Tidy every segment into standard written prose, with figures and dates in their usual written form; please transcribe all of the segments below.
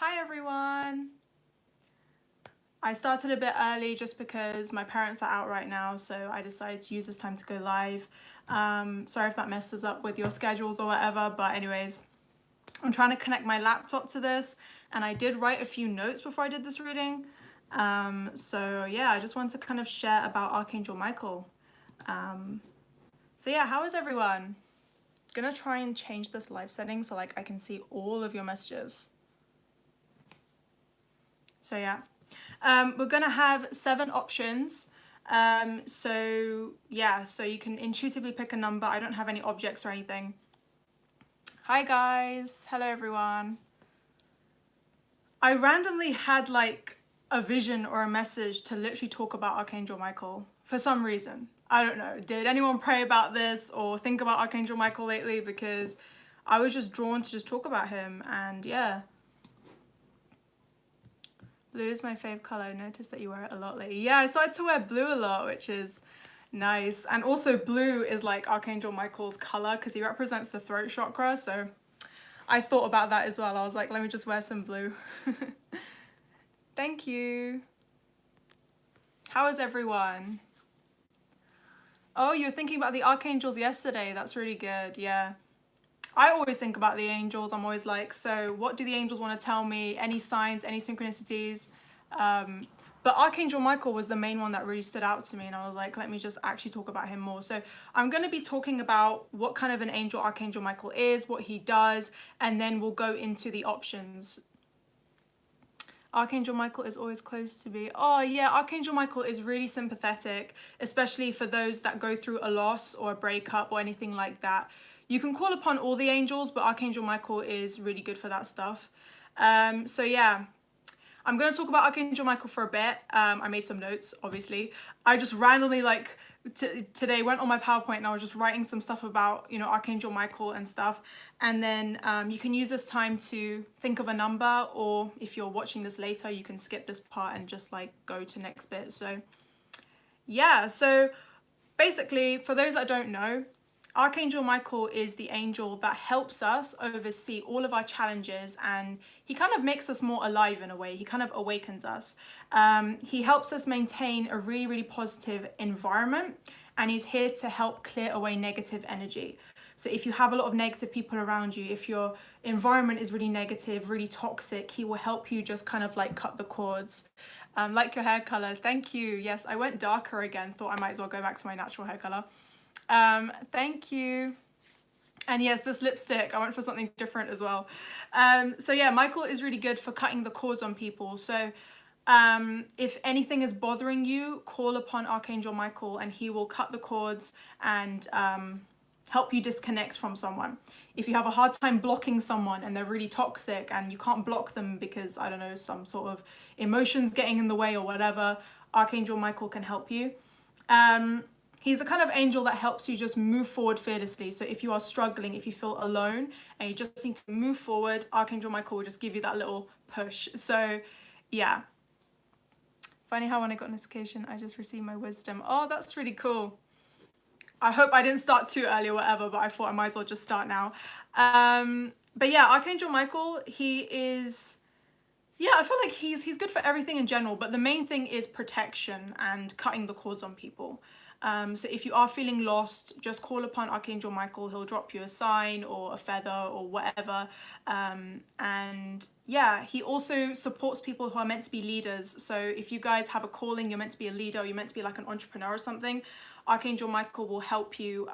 Hi everyone! I started a bit early just because my parents are out right now, so I decided to use this time to go live. Sorry if that messes up with your schedules or whatever, but anyways, I'm trying to connect my laptop to this, and I did write a few notes before I did this reading. So yeah, I just wanted to kind of share about Archangel Michael. So yeah, how is everyone? Gonna try and change this live setting so like I can see all of your messages. So yeah, we're gonna have 7 options. So yeah, so you can intuitively pick a number. I don't have any objects or anything. Hi guys, hello everyone. I randomly had like a vision or a message to literally talk about Archangel Michael for some reason. I don't know. Did anyone pray about this or think about Archangel Michael lately? Because I was just drawn to just talk about him, and yeah. Blue is my fave color. I noticed that you wear it a lot lately. Yeah, I started to wear blue a lot, which is nice. And also blue is like Archangel Michael's color because he represents the throat chakra. So I thought about that as well. I was like, let me just wear some blue. Thank you. How is everyone? Oh, you were thinking about the Archangels yesterday. That's really good. Yeah. I always think about the angels. I'm always like, so what do the angels want to tell me? Any signs, any synchronicities? But Archangel Michael was the main one that really stood out to me, and I was like, let me just actually talk about him more. So I'm going to be talking about what kind of an angel Archangel Michael is, what he does, and then we'll go into the options. Archangel Michael is always close to me. Oh yeah, Archangel Michael is really sympathetic, especially for those that go through a loss or a breakup or anything like that. You can call upon all the angels, but Archangel Michael is really good for that stuff. So yeah, I'm going to talk about Archangel Michael for a bit. I made some notes, obviously. I just randomly, like, today went on my PowerPoint and I was just writing some stuff about, you know, Archangel Michael and stuff. And then you can use this time to think of a number, or if you're watching this later, you can skip this part and just, like, go to next bit. So, yeah. So, basically, for those that don't know, Archangel Michael is the angel that helps us oversee all of our challenges, and he kind of makes us more alive in a way. He kind of awakens us. He helps us maintain a really, really positive environment, and he's here to help clear away negative energy. So if you have a lot of negative people around you, if your environment is really negative, really toxic, he will help you just kind of like cut the cords. Like your hair color, thank you. Yes, I went darker again, thought I might as well go back to my natural hair color. Thank you. And yes, this lipstick, I went for something different as well. So yeah, Michael is really good for cutting the cords on people. So if anything is bothering you, call upon Archangel Michael and he will cut the cords and help you disconnect from someone. If you have a hard time blocking someone and they're really toxic and you can't block them because, I don't know, some sort of emotions getting in the way or whatever, Archangel Michael can help you. He's the kind of angel that helps you just move forward fearlessly. So if you are struggling, if you feel alone and you just need to move forward, Archangel Michael will just give you that little push. So yeah. Funny how when I got notification, I just received my wisdom. Oh, that's really cool. I hope I didn't start too early or whatever, but I thought I might as well just start now. But yeah, Archangel Michael, he is... Yeah, I feel like he's good for everything in general, but the main thing is protection and cutting the cords on people. So if you are feeling lost, just call upon Archangel Michael. He'll drop you a sign or a feather or whatever. And yeah, he also supports people who are meant to be leaders. So if you guys have a calling, you're meant to be a leader, you're meant to be like an entrepreneur or something, Archangel Michael will help you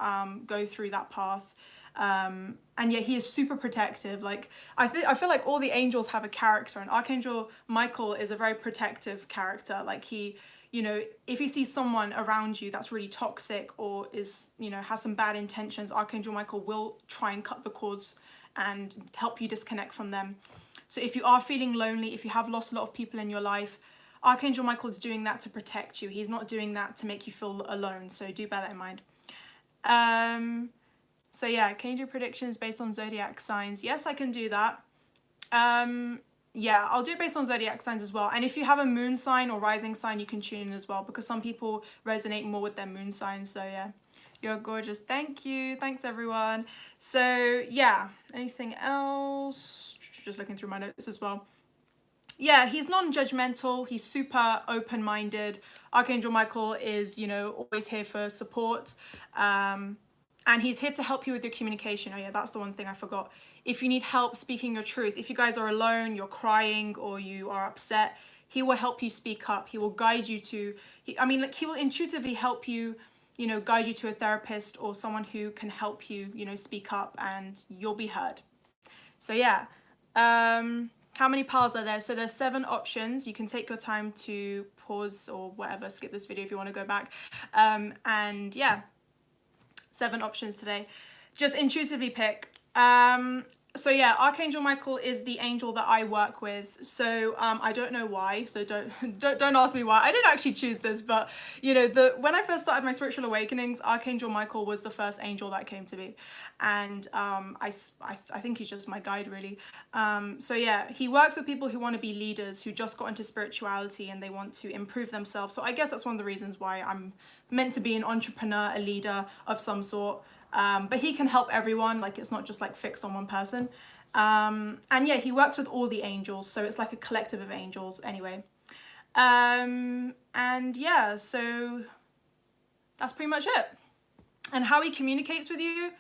go through that path. And yeah, he is super protective. Like I feel like all the angels have a character, and Archangel Michael is a very protective character. Like he, you know, if he sees someone around you that's really toxic or is, you know, has some bad intentions, Archangel Michael will try and cut the cords and help you disconnect from them. So if you are feeling lonely, if you have lost a lot of people in your life, Archangel Michael is doing that to protect you. He's not doing that to make you feel alone. So do bear that in mind. So yeah, can you do predictions based on zodiac signs? Yes, I can do that. Yeah, I'll do it based on zodiac signs as well. And if you have a moon sign or rising sign, you can tune in as well, because some people resonate more with their moon signs. So yeah, you're gorgeous. Thank you. Thanks everyone. So yeah, anything else? Just looking through my notes as well. yeah, he's non-judgmental. He's super open-minded. Archangel Michael is, you know, always here for support. And he's here to help you with your communication. Oh yeah, that's the one thing I forgot. If you need help speaking your truth, if you guys are alone, you're crying, or you are upset, he will help you speak up. He will guide you to, like, he will intuitively help you, you know, guide you to a therapist or someone who can help you, you know, speak up, and you'll be heard. So yeah, how many piles are there? So there's 7 options. You can take your time to pause or whatever, skip this video if you want to go back. And yeah, 7 options today. Just intuitively pick. So yeah, Archangel Michael is the angel that I work with. So I don't know why. So don't ask me why. I didn't actually choose this, but you know, when I first started my spiritual awakenings, Archangel Michael was the first angel that came to me, and I think he's just my guide really. So yeah, he works with people who want to be leaders, who just got into spirituality and they want to improve themselves. So I guess that's one of the reasons why I'm meant to be an entrepreneur, a leader of some sort. But he can help everyone, like it's not just like fixed on one person. And yeah, he works with all the angels, so it's like a collective of angels anyway. And yeah, so that's pretty much it. And how he communicates with you,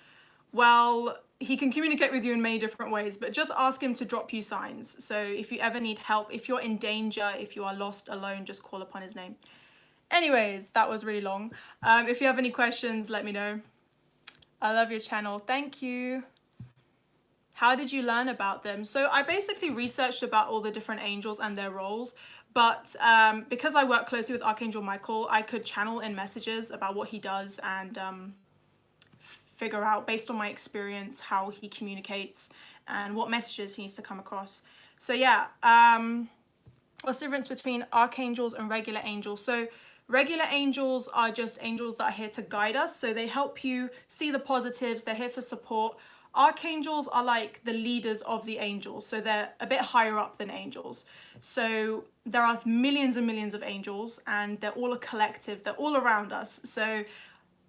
well, he can communicate with you in many different ways, but just ask him to drop you signs. So if you ever need help, if you're in danger, if you are lost, alone, just call upon his name. Anyways, that was really long. If you have any questions, let me know. I love your channel. Thank you. How did you learn about them? So I basically researched about all the different angels and their roles, but because I work closely with Archangel Michael, I could channel in messages about what he does and figure out, based on my experience, how he communicates and what messages he needs to come across. So yeah, what's the difference between archangels and regular angels? So regular angels are just angels that are here to guide us. So they help you see the positives. They're here for support. Archangels are like the leaders of the angels. So they're a bit higher up than angels. So there are millions and millions of angels, and they're all a collective. They're all around us. So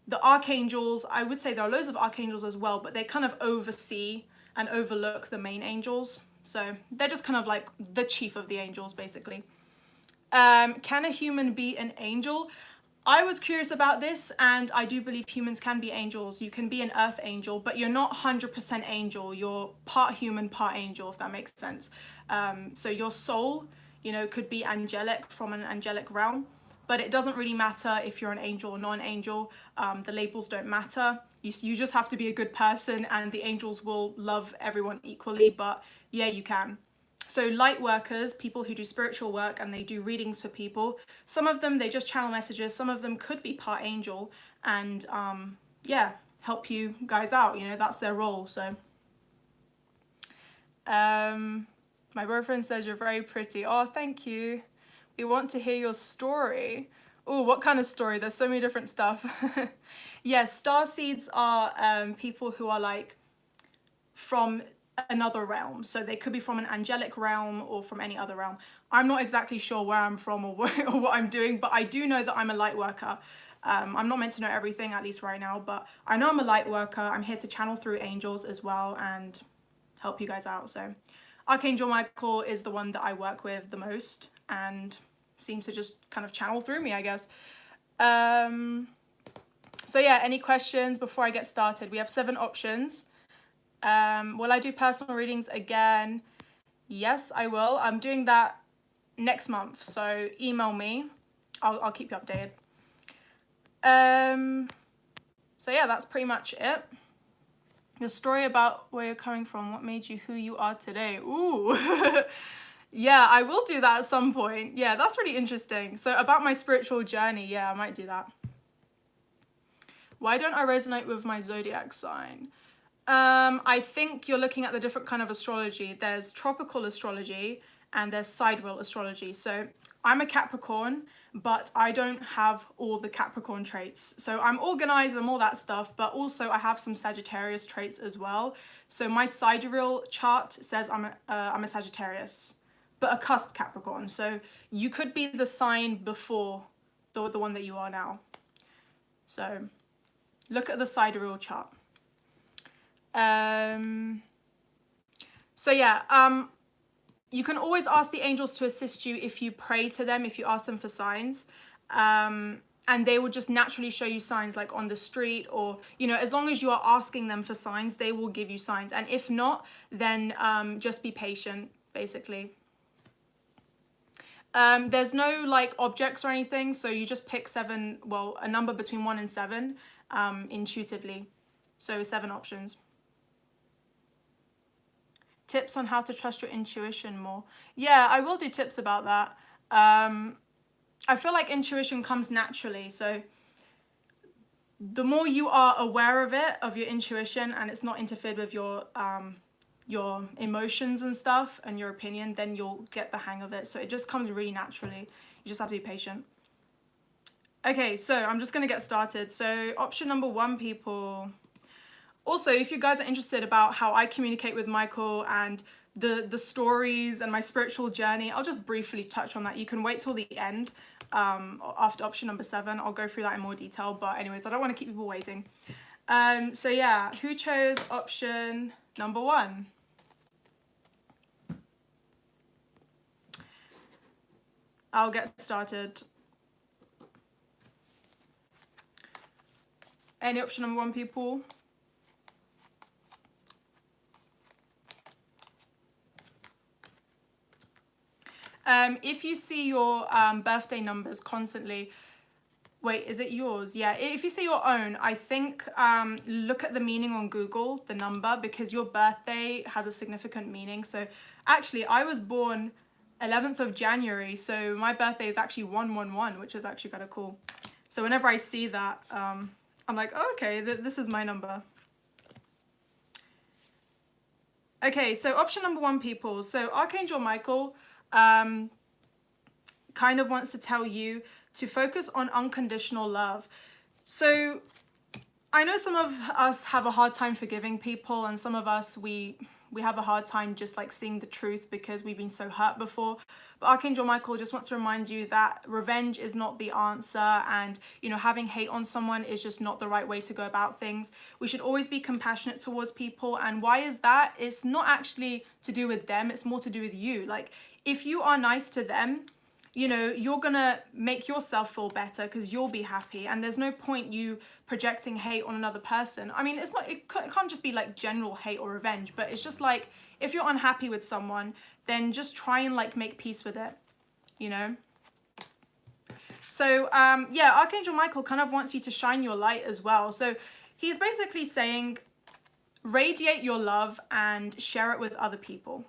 the archangels, I would say there are loads of archangels as well, but they kind of oversee and overlook the main angels. So they're just kind of like the chief of the angels, basically. Can a human be an angel? I was curious about this, and I do believe humans can be angels. You can be an earth angel, but you're not 100% angel. You're part human, part angel, if that makes sense. So your soul, you know, could be angelic, from an angelic realm, but it doesn't really matter if you're an angel or non-angel. The labels don't matter. You just have to be a good person, and the angels will love everyone equally, but yeah, you can. So light workers, people who do spiritual work and they do readings for people, some of them, they just channel messages. Some of them could be part angel and yeah, help you guys out. You know, that's their role. So my boyfriend says you're very pretty. Oh, thank you. We want to hear your story. Oh, what kind of story? There's so many different stuff. Yes, star seeds are people who are like from another realm. So they could be from an angelic realm or from any other realm. I'm not exactly sure where I'm from or what I'm doing, but I do know that I'm a light worker. I'm not meant to know everything, at least right now, but I know I'm a light worker. I'm here to channel through angels as well and help you guys out. So Archangel Michael is the one that I work with the most and seems to just kind of channel through me, I guess. So yeah, any questions before I get started? We have 7 options. Will I do personal readings again? Yes, I will. I'm doing that next month, so email me. I'll keep you updated. So yeah, that's pretty much it. Your story about where you're coming from, what made you who you are today. Ooh. Yeah, I will do that at some point. Yeah, that's really interesting. So about my spiritual journey, yeah, I might do that. Why don't I resonate with my zodiac sign? I think you're looking at the different kind of astrology. There's tropical astrology and there's sidereal astrology. So I'm a Capricorn, but I don't have all the Capricorn traits. So I'm organized and all that stuff, but also I have some Sagittarius traits as well. So my sidereal chart says I'm a Sagittarius, but a cusp Capricorn. So you could be the sign before the one that you are now. So look at the sidereal chart. So yeah, You can always ask the angels to assist you if you pray to them, if you ask them for signs. And they will just naturally show you signs, like on the street, or, you know, as long as you are asking them for signs, they will give you signs. And if not, then just be patient, basically. There's no like objects or anything, so you just pick 7, well, a number between 1 and 7 intuitively. So 7 options. Tips on how to trust your intuition more. Yeah, I will do tips about that. I feel like intuition comes naturally, so the more you are aware of it, of your intuition, and it's not interfered with your emotions and stuff and your opinion, then you'll get the hang of it. So it just comes really naturally. You just have to be patient. Okay, so I'm just gonna get started. So option number 1, people. Also, if you guys are interested about how I communicate with Michael and the stories and my spiritual journey, I'll just briefly touch on that. You can wait till the end after option number 7. I'll go through that in more detail. But anyways, I don't want to keep people waiting. So yeah, who chose option number 1? I'll get started. Any option number 1, people? If you see your birthday numbers constantly, wait, is it yours? Yeah, if you see your own, I think look at the meaning on Google, the number, because your birthday has a significant meaning. So actually, I was born 11th of January, so my birthday is actually 111, which is actually kind of cool. So whenever I see that, I'm like, oh, okay, this is my number. Okay, so option number 1, people. So Archangel Michael kind of wants to tell you to focus on unconditional love. So I know some of us have a hard time forgiving people, and some of us, we have a hard time just like seeing the truth because we've been so hurt before. But Archangel Michael just wants to remind you that revenge is not the answer, and, you know, having hate on someone is just not the right way to go about things. We should always be compassionate towards people. And why is that? It's not actually to do with them, it's more to do with you. Like, if you are nice to them, you know, you're gonna make yourself feel better because you'll be happy, and there's no point you projecting hate on another person. I mean, it can't just be like general hate or revenge, but it's just like, if you're unhappy with someone, then just try and like make peace with it, you know. So yeah, Archangel Michael kind of wants you to shine your light as well. So he's basically saying, radiate your love and share it with other people.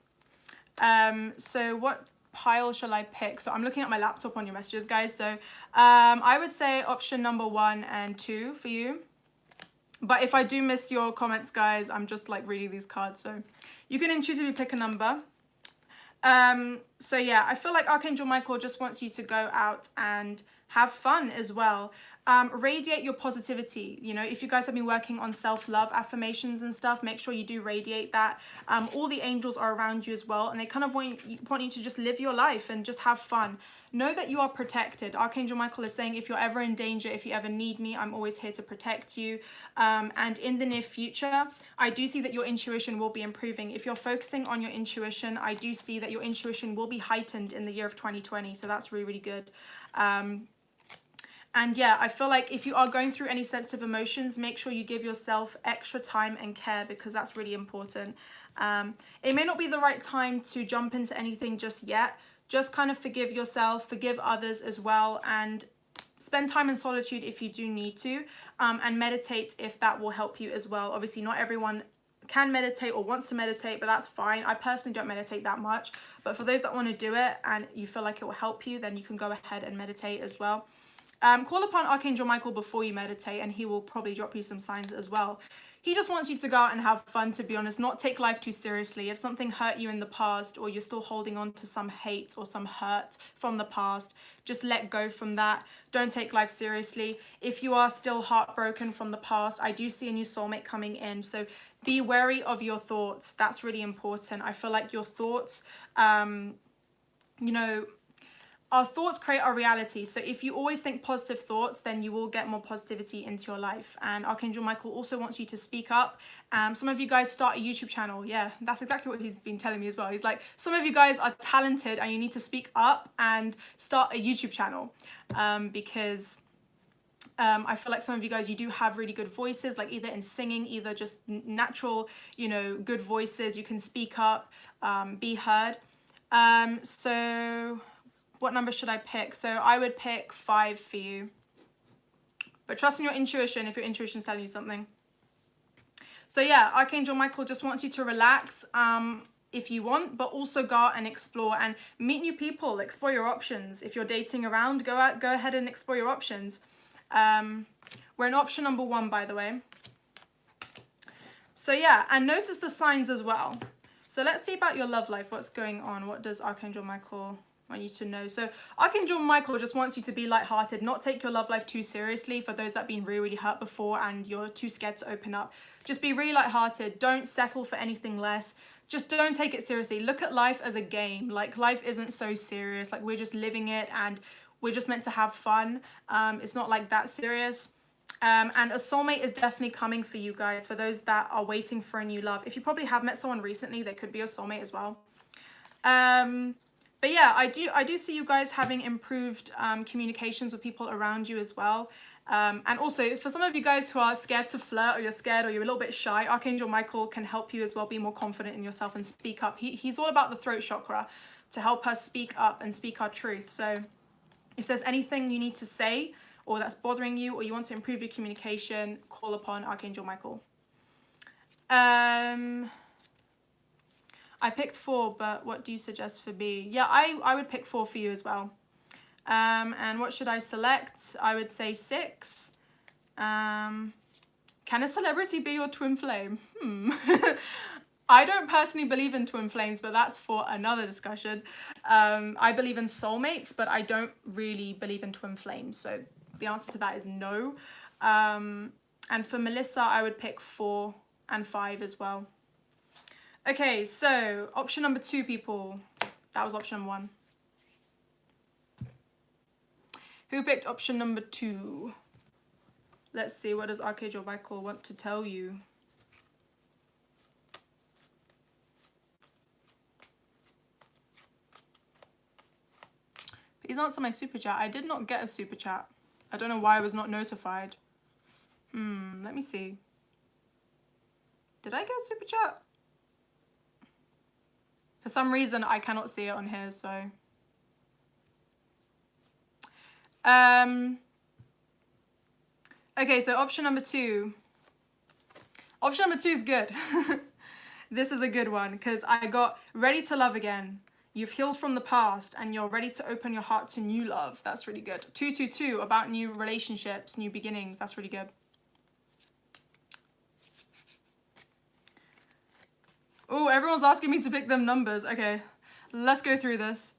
So what pile shall I pick? So I'm looking at my laptop on your messages, guys. So I would say option number 1 and 2 for you. But if I do miss your comments, guys, I'm just like reading these cards. So you can intuitively pick a number. So yeah, I feel like Archangel Michael just wants you to go out and have fun as well. Radiate your positivity. You know, if you guys have been working on self-love affirmations and stuff, make sure you do radiate that. All the angels are around you as well, and they kind of want you to just live your life and just have fun. Know that you are protected. Archangel Michael is saying, if you're ever in danger, if you ever need me, I'm always here to protect you. And in the near future, I do see that your intuition will be improving. If you're focusing on your intuition, I do see that your intuition will be heightened in the year of 2020. So that's really, really good. And yeah, I feel like if you are going through any sensitive emotions, make sure you give yourself extra time and care, because that's really important. It may not be the right time to jump into anything just yet. Just kind of forgive yourself, forgive others as well, and spend time in solitude if you do need to, and meditate if that will help you as well. Obviously, not everyone can meditate or wants to meditate, but that's fine. I personally don't meditate that much, but for those that want to do it and you feel like it will help you, then you can go ahead and meditate as well. Call upon Archangel Michael before you meditate, and he will probably drop you some signs as well. He just wants you to go out and have fun, to be honest, not take life too seriously. If something hurt you in the past, or you're still holding on to some hate or some hurt from the past, just let go from that. Don't take life seriously. If you are still heartbroken from the past, I do see a new soulmate coming in. So be wary of your thoughts. That's really important. I feel like your thoughts, you know, our thoughts create our reality. So if you always think positive thoughts, then you will get more positivity into your life. And Archangel Michael also wants you to speak up. Some of you guys start a YouTube channel. Yeah, that's exactly what he's been telling me as well. He's like, some of you guys are talented and you need to speak up and start a YouTube channel, because I feel like some of you guys, you do have really good voices, like either in singing, either just natural, good voices. You can speak up, be heard. So what number should I pick? So I would pick 5 for you. But trust in your intuition if your intuition's telling you something. So yeah, Archangel Michael just wants you to relax if you want, but also go out and explore and meet new people, explore your options. If you're dating around, go ahead and explore your options. We're in option number 1, by the way. So yeah, and notice the signs as well. So let's see about your love life. What's going on? What does Archangel Michael want you to know? So Archangel Michael just wants you to be lighthearted, not take your love life too seriously. For those that have been really, really hurt before and you're too scared to open up, just be really lighthearted. Don't settle for anything less. Just don't take it seriously. Look at life as a game. Like, life isn't so serious. Like, we're just living it and we're just meant to have fun. It's not like that serious. And a soulmate is definitely coming for you guys. For those that are waiting for a new love, if you probably have met someone recently, they could be a soulmate as well. But yeah, I do see you guys having improved communications with people around you as well. And also, for some of you guys who are scared to flirt, or you're scared, or you're a little bit shy, Archangel Michael can help you as well be more confident in yourself and speak up. He's all about the throat chakra, to help us speak up and speak our truth. So if there's anything you need to say, or that's bothering you, or you want to improve your communication, call upon Archangel Michael. I picked 4, but what do you suggest for B? Yeah, I would pick 4 for you as well. And what should I select? I would say 6. Can a celebrity be your twin flame? I don't personally believe in twin flames, but that's for another discussion. I believe in soulmates, but I don't really believe in twin flames. So the answer to that is no. And for Melissa, I would pick 4 and 5 as well. Okay, so option number 2, people. That was option 1. Who picked option number 2? Let's see, what does Archangel Michael want to tell you? Please answer my super chat. I did not get a super chat. I don't know why I was not notified. Let me see. Did I get a super chat? For some reason, I cannot see it on here, so. Okay, so option number 2. Option number 2 is good. This is a good one, because I got ready to love again. You've healed from the past and you're ready to open your heart to new love. That's really good. 222, about new relationships, new beginnings. That's really good. Oh, everyone's asking me to pick them numbers. Okay, let's go through this.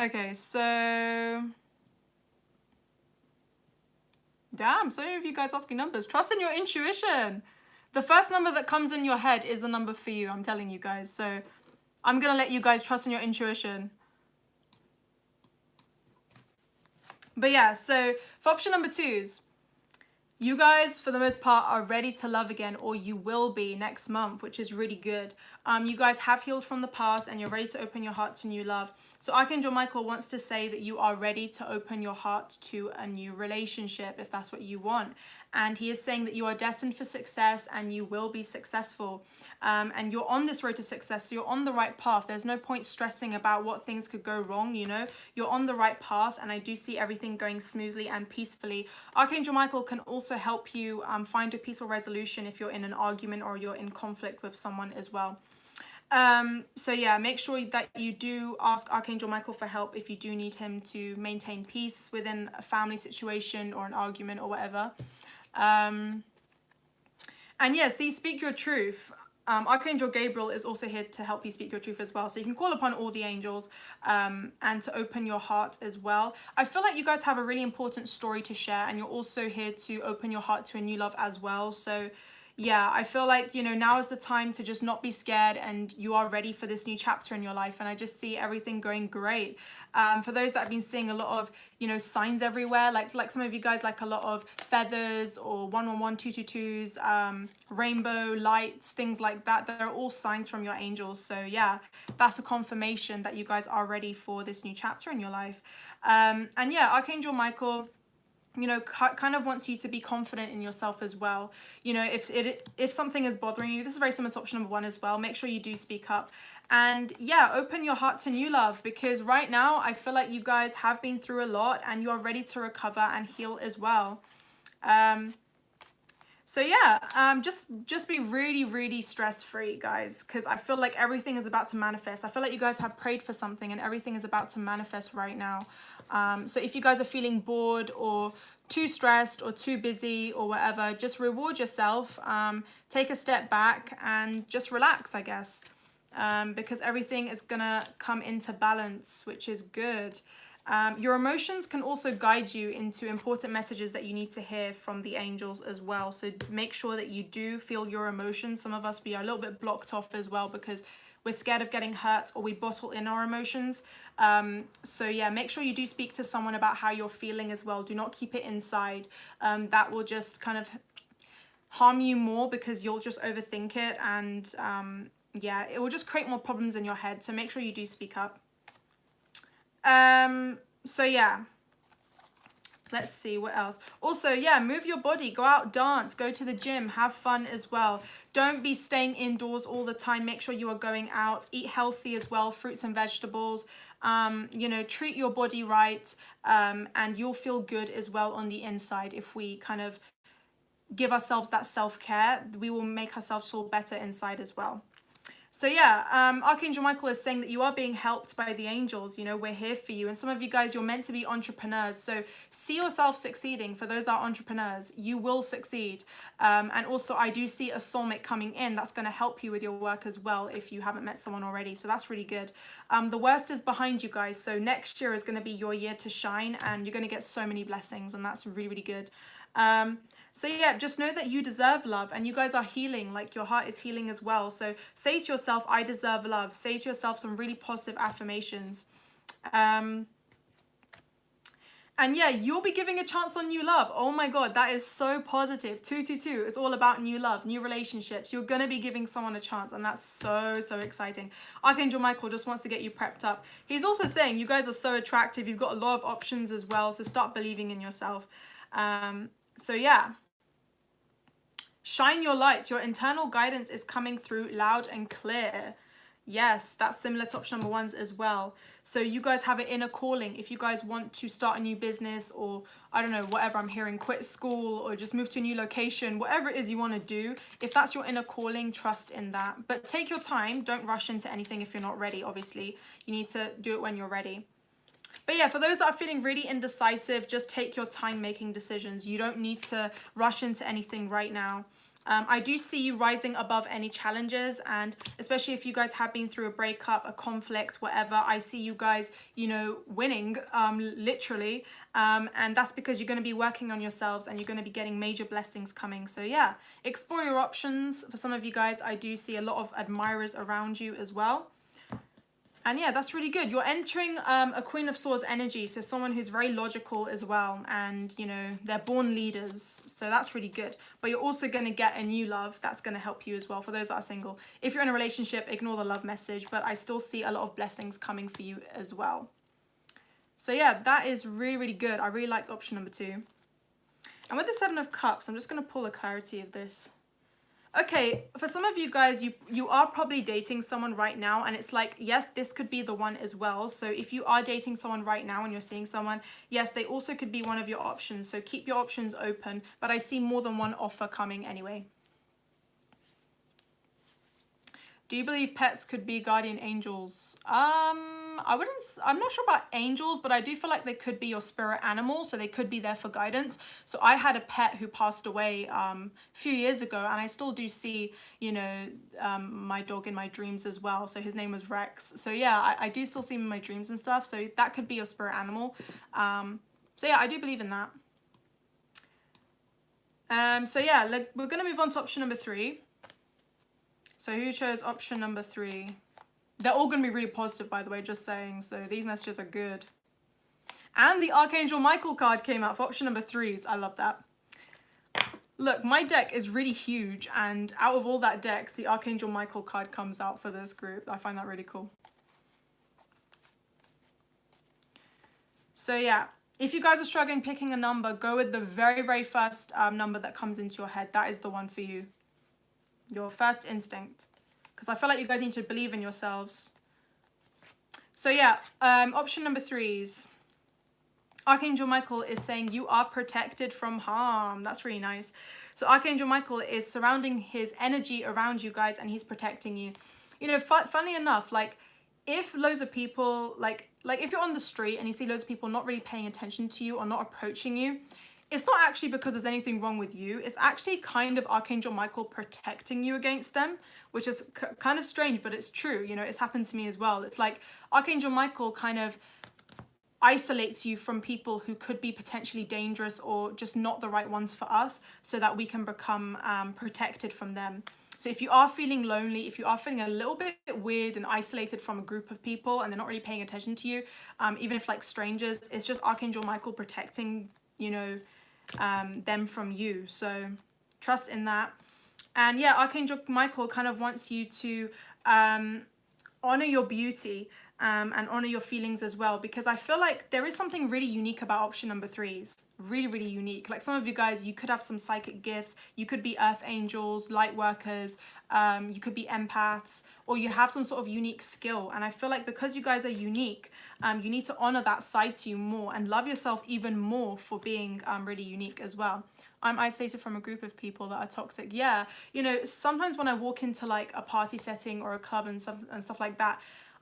Okay, so... Damn, so many of you guys asking numbers. Trust in your intuition. The first number that comes in your head is the number for you, I'm telling you guys. So I'm going to let you guys trust in your intuition. But yeah, so for option number 2s, you guys, for the most part, are ready to love again, or you will be next month, which is really good. You guys have healed from the past and you're ready to open your heart to new love. So Archangel Michael wants to say that you are ready to open your heart to a new relationship, if that's what you want. And he is saying that you are destined for success and you will be successful. And you're on this road to success, so you're on the right path. There's no point stressing about what things could go wrong, you know. You're on the right path, and I do see everything going smoothly and peacefully. Archangel Michael can also help you find a peaceful resolution if you're in an argument or you're in conflict with someone as well. So yeah, make sure that you do ask Archangel Michael for help if you do need him to maintain peace within a family situation or an argument or whatever. And yeah, see, speak your truth. Archangel Gabriel is also here to help you speak your truth as well. So you can call upon all the angels and to open your heart as well. I feel like you guys have a really important story to share, and you're also here to open your heart to a new love as well. So yeah, I feel like, you know, now is the time to just not be scared, and you are ready for this new chapter in your life. And I just see everything going great. For those that have been seeing a lot of, you know, signs everywhere, like some of you guys, like a lot of feathers or 111, 222s, rainbow lights, things like that. They're all signs from your angels. So yeah, that's a confirmation that you guys are ready for this new chapter in your life. And yeah, Archangel Michael, you know, kind of wants you to be confident in yourself as well. You know, if something is bothering you, this is very similar to option number 1 as well. Make sure you do speak up. And yeah, open your heart to new love, because right now I feel like you guys have been through a lot and you are ready to recover and heal as well. So yeah, just be really, really stress-free, guys, because I feel like everything is about to manifest. I feel like you guys have prayed for something and everything is about to manifest right now. So if you guys are feeling bored or too stressed or too busy or whatever, just reward yourself, take a step back and just relax, I guess, because everything is gonna come into balance, which is good. Your emotions can also guide you into important messages that you need to hear from the angels as well. So make sure that you do feel your emotions. Some of us, we are a little bit blocked off as well because we're scared of getting hurt, or we bottle in our emotions. So yeah, make sure you do speak to someone about how you're feeling as well. Do not keep it inside. That will just kind of harm you more, because you'll just overthink it, and yeah, it will just create more problems in your head. So make sure you do speak up. So yeah, let's see what else. Also, yeah, move your body, go out, dance, go to the gym, have fun as well. Don't be staying indoors all the time. Make sure you are going out, eat healthy as well, fruits and vegetables. You know, treat your body right, and you'll feel good as well on the inside. If we kind of give ourselves that self-care, we will make ourselves feel better inside as well. So yeah, Archangel Michael is saying that you are being helped by the angels. You know, we're here for you. And some of you guys, you're meant to be entrepreneurs. So see yourself succeeding. For those that are entrepreneurs, you will succeed. And also, I do see a soulmate coming in that's going to help you with your work as well, if you haven't met someone already. So that's really good. The worst is behind you guys. So next year is going to be your year to shine, and you're going to get so many blessings. And that's really, really good. So yeah, just know that you deserve love, and you guys are healing, like your heart is healing as well. So say to yourself, I deserve love. Say to yourself some really positive affirmations. And yeah, you'll be giving a chance on new love. Oh my God, that is so positive. 222, it's all about new love, new relationships. You're going to be giving someone a chance, and that's so, so exciting. Archangel Michael just wants to get you prepped up. He's also saying you guys are so attractive. You've got a lot of options as well, so start believing in yourself. So yeah. Shine your light. Your internal guidance is coming through loud and clear. Yes, that's similar to option number 1's as well. So you guys have an inner calling. If you guys want to start a new business, or I don't know, whatever I'm hearing, quit school or just move to a new location, whatever it is you want to do, if that's your inner calling, trust in that. But take your time. Don't rush into anything if you're not ready, obviously. You need to do it when you're ready. But yeah, for those that are feeling really indecisive, just take your time making decisions. You don't need to rush into anything right now. I do see you rising above any challenges, and especially if you guys have been through a breakup, a conflict, whatever, I see you guys, you know, winning, literally. And that's because you're going to be working on yourselves, and you're going to be getting major blessings coming. So yeah, explore your options. For some of you guys, I do see a lot of admirers around you as well. And yeah, that's really good. You're entering a Queen of Swords energy. So someone who's very logical as well. And, you know, they're born leaders. So that's really good. But you're also going to get a new love that's going to help you as well, for those that are single. If you're in a relationship, ignore the love message. But I still see a lot of blessings coming for you as well. So yeah, that is really, really good. I really liked option number 2. And with the 7 of Cups, I'm just going to pull the clarity of this. Okay, for some of you guys, you are probably dating someone right now, and it's like, yes, this could be the one as well. So if you are dating someone right now and you're seeing someone, yes, they also could be one of your options. So keep your options open, but I see more than one offer coming anyway. Do you believe pets could be guardian angels? I'm not sure about angels, but I do feel like they could be your spirit animal, so they could be there for guidance. So I had a pet who passed away a few years ago, and I still do see, you know, my dog in my dreams as well. So his name was Rex. So yeah, I do still see him in my dreams and stuff. So that could be your spirit animal. So yeah, I do believe in that. So yeah, we're gonna move on to option number 3. So who chose option number 3? They're all gonna be really positive, by the way, just saying. So these messages are good. And the Archangel Michael card came out for option number 3s. I love that. Look, my deck is really huge, and out of all that decks, the Archangel Michael card comes out for this group. I find that really cool. So yeah, if you guys are struggling picking a number, go with the very, very first number that comes into your head. That is the one for you. Your first instinct. Because I feel like you guys need to believe in yourselves. So yeah, option number 3s. Archangel Michael is saying you are protected from harm. That's really nice. So Archangel Michael is surrounding his energy around you guys, and he's protecting you. You know, funnily enough, like if loads of people, like if you're on the street and you see loads of people not really paying attention to you or not approaching you, it's not actually because there's anything wrong with you. It's actually kind of Archangel Michael protecting you against them, which is kind of strange, but it's true. You know, it's happened to me as well. It's like Archangel Michael kind of isolates you from people who could be potentially dangerous or just not the right ones for us, so that we can become protected from them. So if you are feeling lonely, if you are feeling a little bit weird and isolated from a group of people and they're not really paying attention to you, even if like strangers, it's just Archangel Michael protecting, you know, them from you. So trust in that. And yeah, Archangel Michael kind of wants you to honor your beauty and honor your feelings as well, because I feel like there is something really unique about option number 3s. Really, really unique. Like some of you guys, you could have some psychic gifts, you could be earth angels, light workers, you could be empaths, or you have some sort of unique skill. And I feel like because you guys are unique, you need to honor that side to you more and love yourself even more for being really unique as well. I'm isolated from a group of people that are toxic. Yeah, you know, sometimes when I walk into like a party setting or a club and stuff like that,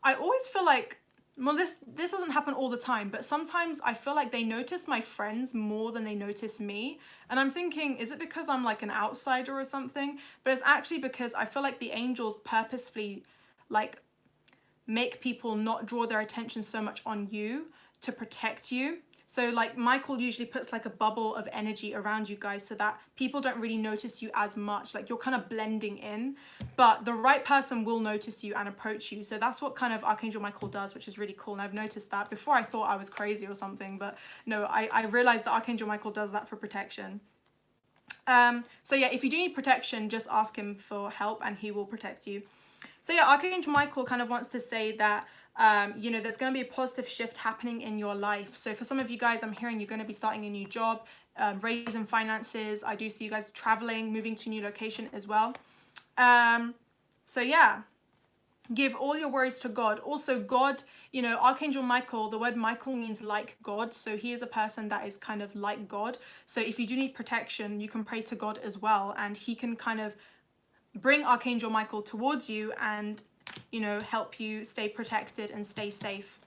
I always feel like, well, this doesn't happen all the time, but sometimes I feel like they notice my friends more than they notice me. And I'm thinking, is it because I'm like an outsider or something? But it's actually because I feel like the angels purposefully like make people not draw their attention so much on you to protect you. So like Michael usually puts like a bubble of energy around you guys so that people don't really notice you as much. Like you're kind of blending in, but the right person will notice you and approach you. So that's what kind of Archangel Michael does, which is really cool. And I've noticed that. Before I thought I was crazy or something, but no, I realized that Archangel Michael does that for protection. So yeah, if you do need protection, just ask him for help and he will protect you. So yeah, Archangel Michael kind of wants to say that, you know, there's going to be a positive shift happening in your life. So for some of you guys, I'm hearing you're going to be starting a new job, raising finances. I do see you guys traveling, moving to a new location as well. So yeah, give all your worries to God. Also God, you know, Archangel Michael, the word Michael means like God. So he is a person that is kind of like God. So if you do need protection, you can pray to God as well. And he can kind of bring Archangel Michael towards you and, you know, help you stay protected and stay safe.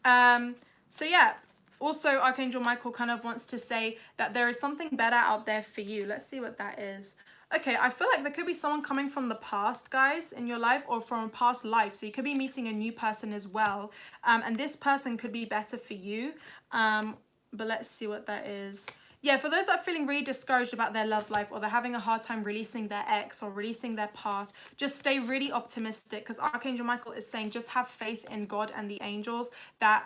So yeah, also Archangel Michael kind of wants to say that there is something better out there for you. Let's see what that is. Okay, I feel like there could be someone coming from the past, guys, in your life, or from a past life. So you could be meeting a new person as well. And this person could be better for you. But let's see what that is. Yeah, for those that are feeling really discouraged about their love life, or they're having a hard time releasing their ex or releasing their past, just stay really optimistic, because Archangel Michael is saying just have faith in God and the angels that,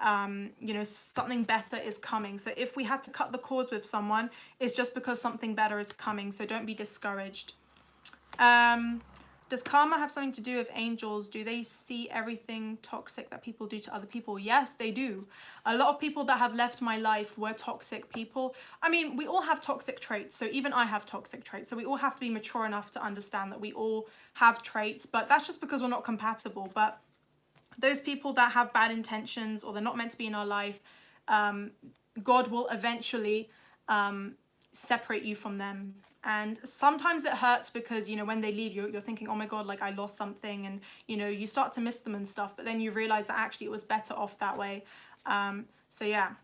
you know, something better is coming. So if we had to cut the cords with someone, it's just because something better is coming. So don't be discouraged. Does karma have something to do with angels? Do they see everything toxic that people do to other people? Yes, they do. A lot of people that have left my life were toxic people. I mean, we all have toxic traits. So even I have toxic traits. So we all have to be mature enough to understand that we all have traits, but that's just because we're not compatible. But those people that have bad intentions, or they're not meant to be in our life, God will eventually separate you from them. And sometimes it hurts because, you know, when they leave, you're thinking, oh my God, like I lost something, and, you know, you start to miss them and stuff, but then you realize that actually it was better off that way. So yeah,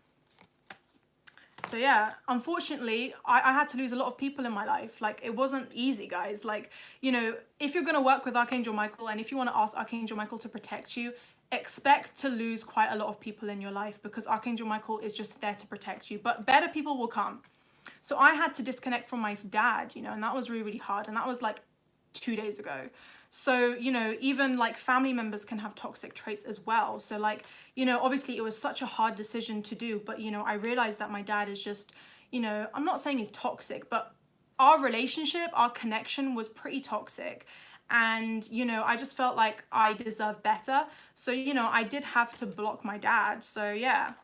unfortunately, I had to lose a lot of people in my life. Like, it wasn't easy, guys. Like, you know, if you're going to work with Archangel Michael, and if you want to ask Archangel Michael to protect you, expect to lose quite a lot of people in your life, because Archangel Michael is just there to protect you. But better people will come. So I had to disconnect from my dad, you know, and that was really, really hard. And that was like 2 days ago. So, you know, even like family members can have toxic traits as well. So like, you know, obviously it was such a hard decision to do, but, you know, I realized that my dad is just, you know, I'm not saying he's toxic, but our relationship, our connection was pretty toxic. And, you know, I just felt like I deserved better. So, you know, I did have to block my dad. So yeah,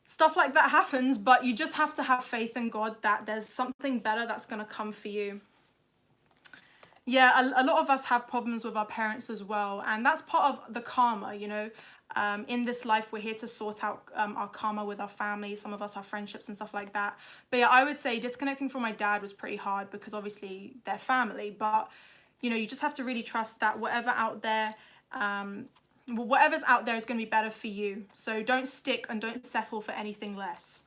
stuff like that happens, but you just have to have faith in God that there's something better that's going to come for you. Yeah, a lot of us have problems with our parents as well, and that's part of the karma, you know. In this life, we're here to sort out our karma with our family, some of us have friendships and stuff like that. But yeah, I would say disconnecting from my dad was pretty hard because obviously they're family, but you know, you just have to really trust that whatever's out there is going to be better for you. So don't stick and don't settle for anything less.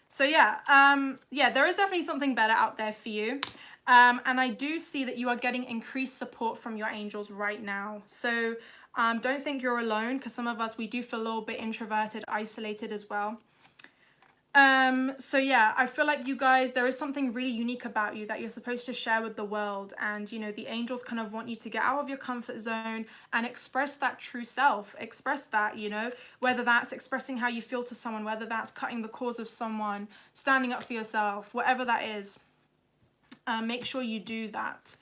So yeah, there is definitely something better out there for you. And I do see that you are getting increased support from your angels right now. So don't think you're alone, because some of us, we do feel a little bit introverted, isolated as well. So yeah, I feel like you guys, there is something really unique about you that you're supposed to share with the world. And, you know, the angels kind of want you to get out of your comfort zone and express that true self. Express that, you know, whether that's expressing how you feel to someone, whether that's cutting the cords of someone, standing up for yourself, whatever that is. Make sure you do that.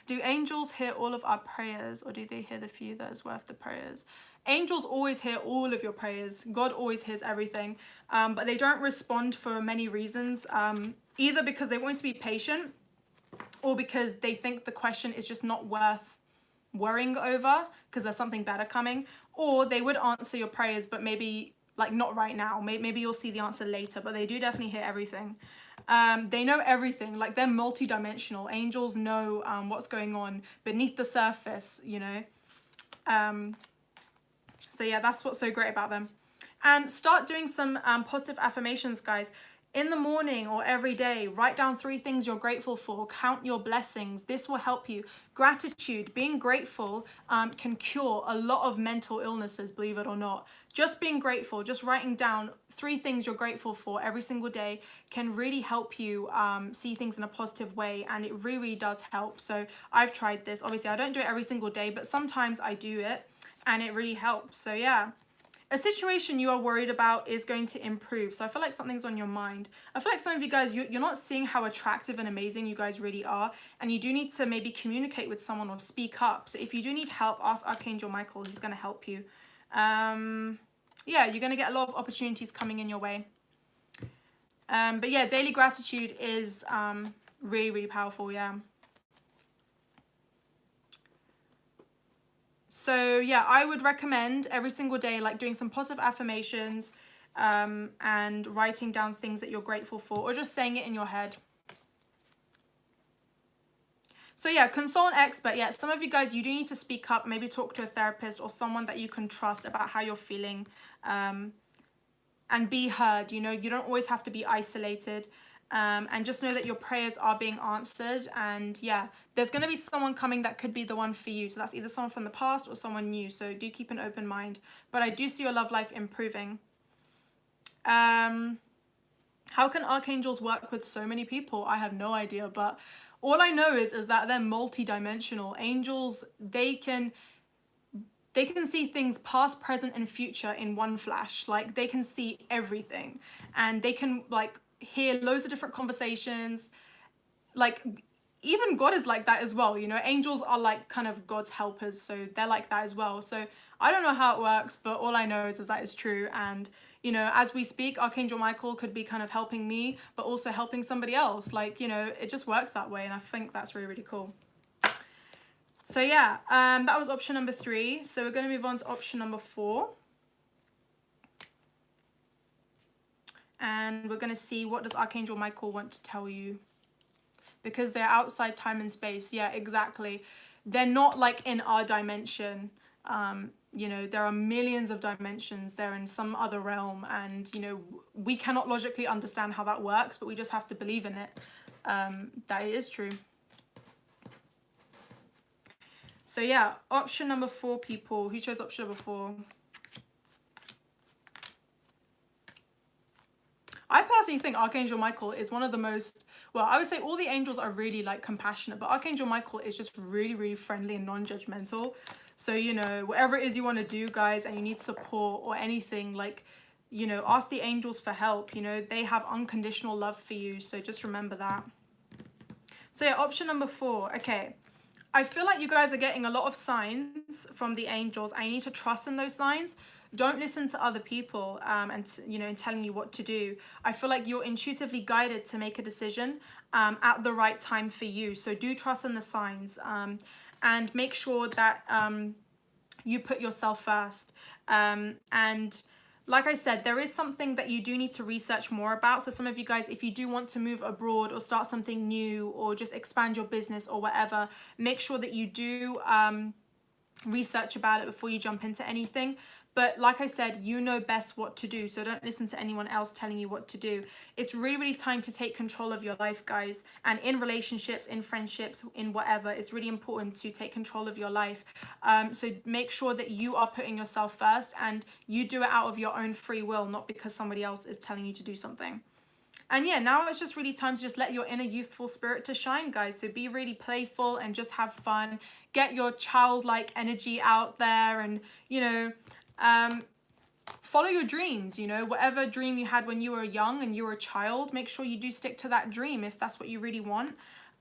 Do angels hear all of our prayers, or do they hear the few that is worth the prayers? Angels always hear all of your prayers. God always hears everything, but they don't respond for many reasons. Either because they want you to be patient, or because they think the question is just not worth worrying over because there's something better coming, or they would answer your prayers, but maybe like not right now. Maybe you'll see the answer later, but they do definitely hear everything. They know everything, like they're multi-dimensional. Angels know what's going on beneath the surface, you know. So yeah, that's what's so great about them. And start doing some positive affirmations, guys. In the morning or every day, write down 3 things you're grateful for. Count your blessings. This will help you. Gratitude, being grateful can cure a lot of mental illnesses, believe it or not. Just being grateful, just writing down 3 things you're grateful for every single day can really help you see things in a positive way, and it really, really does help. So I've tried this. Obviously, I don't do it every single day, but sometimes I do it, and it really helps. So yeah. A situation you are worried about is going to improve. So I feel like something's on your mind. I feel like some of you guys, you're not seeing how attractive and amazing you guys really are. And you do need to maybe communicate with someone or speak up. So if you do need help, ask Archangel Michael. He's going to help you. Yeah, you're going to get a lot of opportunities coming in your way. But yeah, daily gratitude is really, really powerful. Yeah. So yeah, I would recommend every single day, like doing some positive affirmations and writing down things that you're grateful for, or just saying it in your head. So yeah, consult an expert. Yeah, some of you guys, you do need to speak up, maybe talk to a therapist or someone that you can trust about how you're feeling and be heard. You know, you don't always have to be isolated. And just know that your prayers are being answered, and yeah, there's going to be someone coming that could be the one for you. So that's either someone from the past or someone new, so do keep an open mind. But I do see your love life improving. How can archangels work with so many people? I have no idea, but all I know is that they're multi-dimensional. Angels, they can see things past, present, and future in one flash. Like they can see everything, and they can like hear loads of different conversations. Like even God is like that as well, you know. Angels are like kind of God's helpers, so they're like that as well. So I don't know how it works, but all I know is that it's true. And you know, as we speak, Archangel Michael could be kind of helping me, but also helping somebody else. Like, you know, it just works that way, and I think that's really, really cool. So yeah, that was option number 3. So we're going to move on to option number 4. And we're going to see, what does Archangel Michael want to tell you? Because they're outside time and space. Yeah, exactly. They're not like in our dimension. You know, there are millions of dimensions. They're in some other realm. And, you know, we cannot logically understand how that works, but we just have to believe in it. That it is true. So yeah, option number 4, people. Who chose option number 4? personally think Archangel Michael is one of the most, well, I would say all the angels are really like compassionate, but Archangel Michael is just really, really friendly and non-judgmental. So, you know, whatever it is you want to do, guys, and you need support or anything, like, you know, ask the angels for help. You know, they have unconditional love for you. So just remember that. So yeah, option number 4. Okay. I feel like you guys are getting a lot of signs from the angels. I need to trust in those signs. Don't listen to other people and you know, in telling you what to do. I feel like you're intuitively guided to make a decision at the right time for you. So do trust in the signs and make sure that you put yourself first. And like I said, there is something that you do need to research more about. So some of you guys, if you do want to move abroad or start something new or just expand your business or whatever, make sure that you do research about it before you jump into anything. But like I said, you know best what to do. So don't listen to anyone else telling you what to do. It's really, really time to take control of your life, guys. And in relationships, in friendships, in whatever, it's really important to take control of your life. So make sure that you are putting yourself first and you do it out of your own free will, not because somebody else is telling you to do something. And yeah, now it's just really time to just let your inner youthful spirit to shine, guys. So be really playful and just have fun. Get your childlike energy out there and, you know, follow your dreams. You know, whatever dream you had when you were young and you were a child, make sure you do stick to that dream if that's what you really want.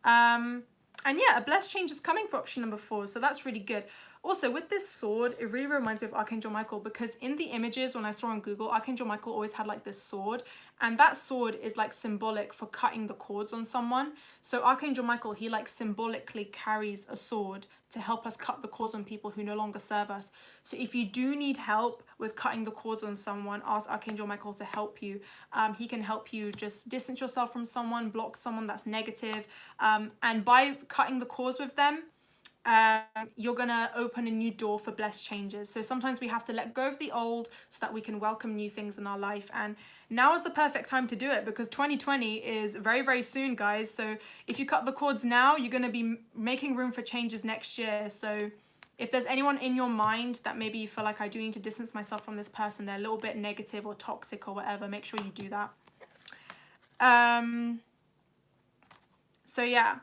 And yeah, a blessed change is coming for option number 4, so that's really good. Also, with this sword, it really reminds me of Archangel Michael, because in the images when I saw on Google, Archangel Michael always had like this sword, and that sword is like symbolic for cutting the cords on someone. So Archangel Michael, he like symbolically carries a sword to help us cut the cords on people who no longer serve us. So if you do need help with cutting the cords on someone, ask Archangel Michael to help you. He can help you just distance yourself from someone, block someone that's negative, and by cutting the cords with them, you're gonna open a new door for blessed changes. So sometimes we have to let go of the old so that we can welcome new things in our life, and now is the perfect time to do it, because 2020 is very, very soon, guys. So if you cut the cords now, you're gonna be making room for changes next year. So if there's anyone in your mind that maybe you feel like, I do need to distance myself from this person, they're a little bit negative or toxic or whatever, make sure you do that. So yeah.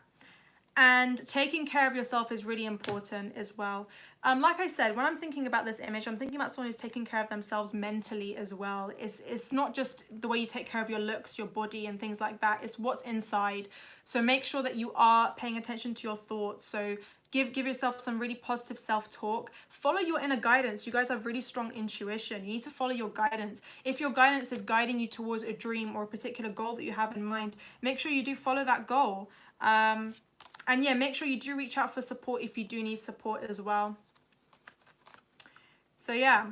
And taking care of yourself is really important as well. Like I said, when I'm thinking about this image, I'm thinking about someone who's taking care of themselves mentally as well. It's not just the way you take care of your looks, your body and things like that. It's what's inside. So make sure that you are paying attention to your thoughts. So give yourself some really positive self-talk. Follow your inner guidance. You guys have really strong intuition. You need to follow your guidance. If your guidance is guiding you towards a dream or a particular goal that you have in mind, make sure you do follow that goal. And yeah, make sure you do reach out for support if you do need support as well. So yeah.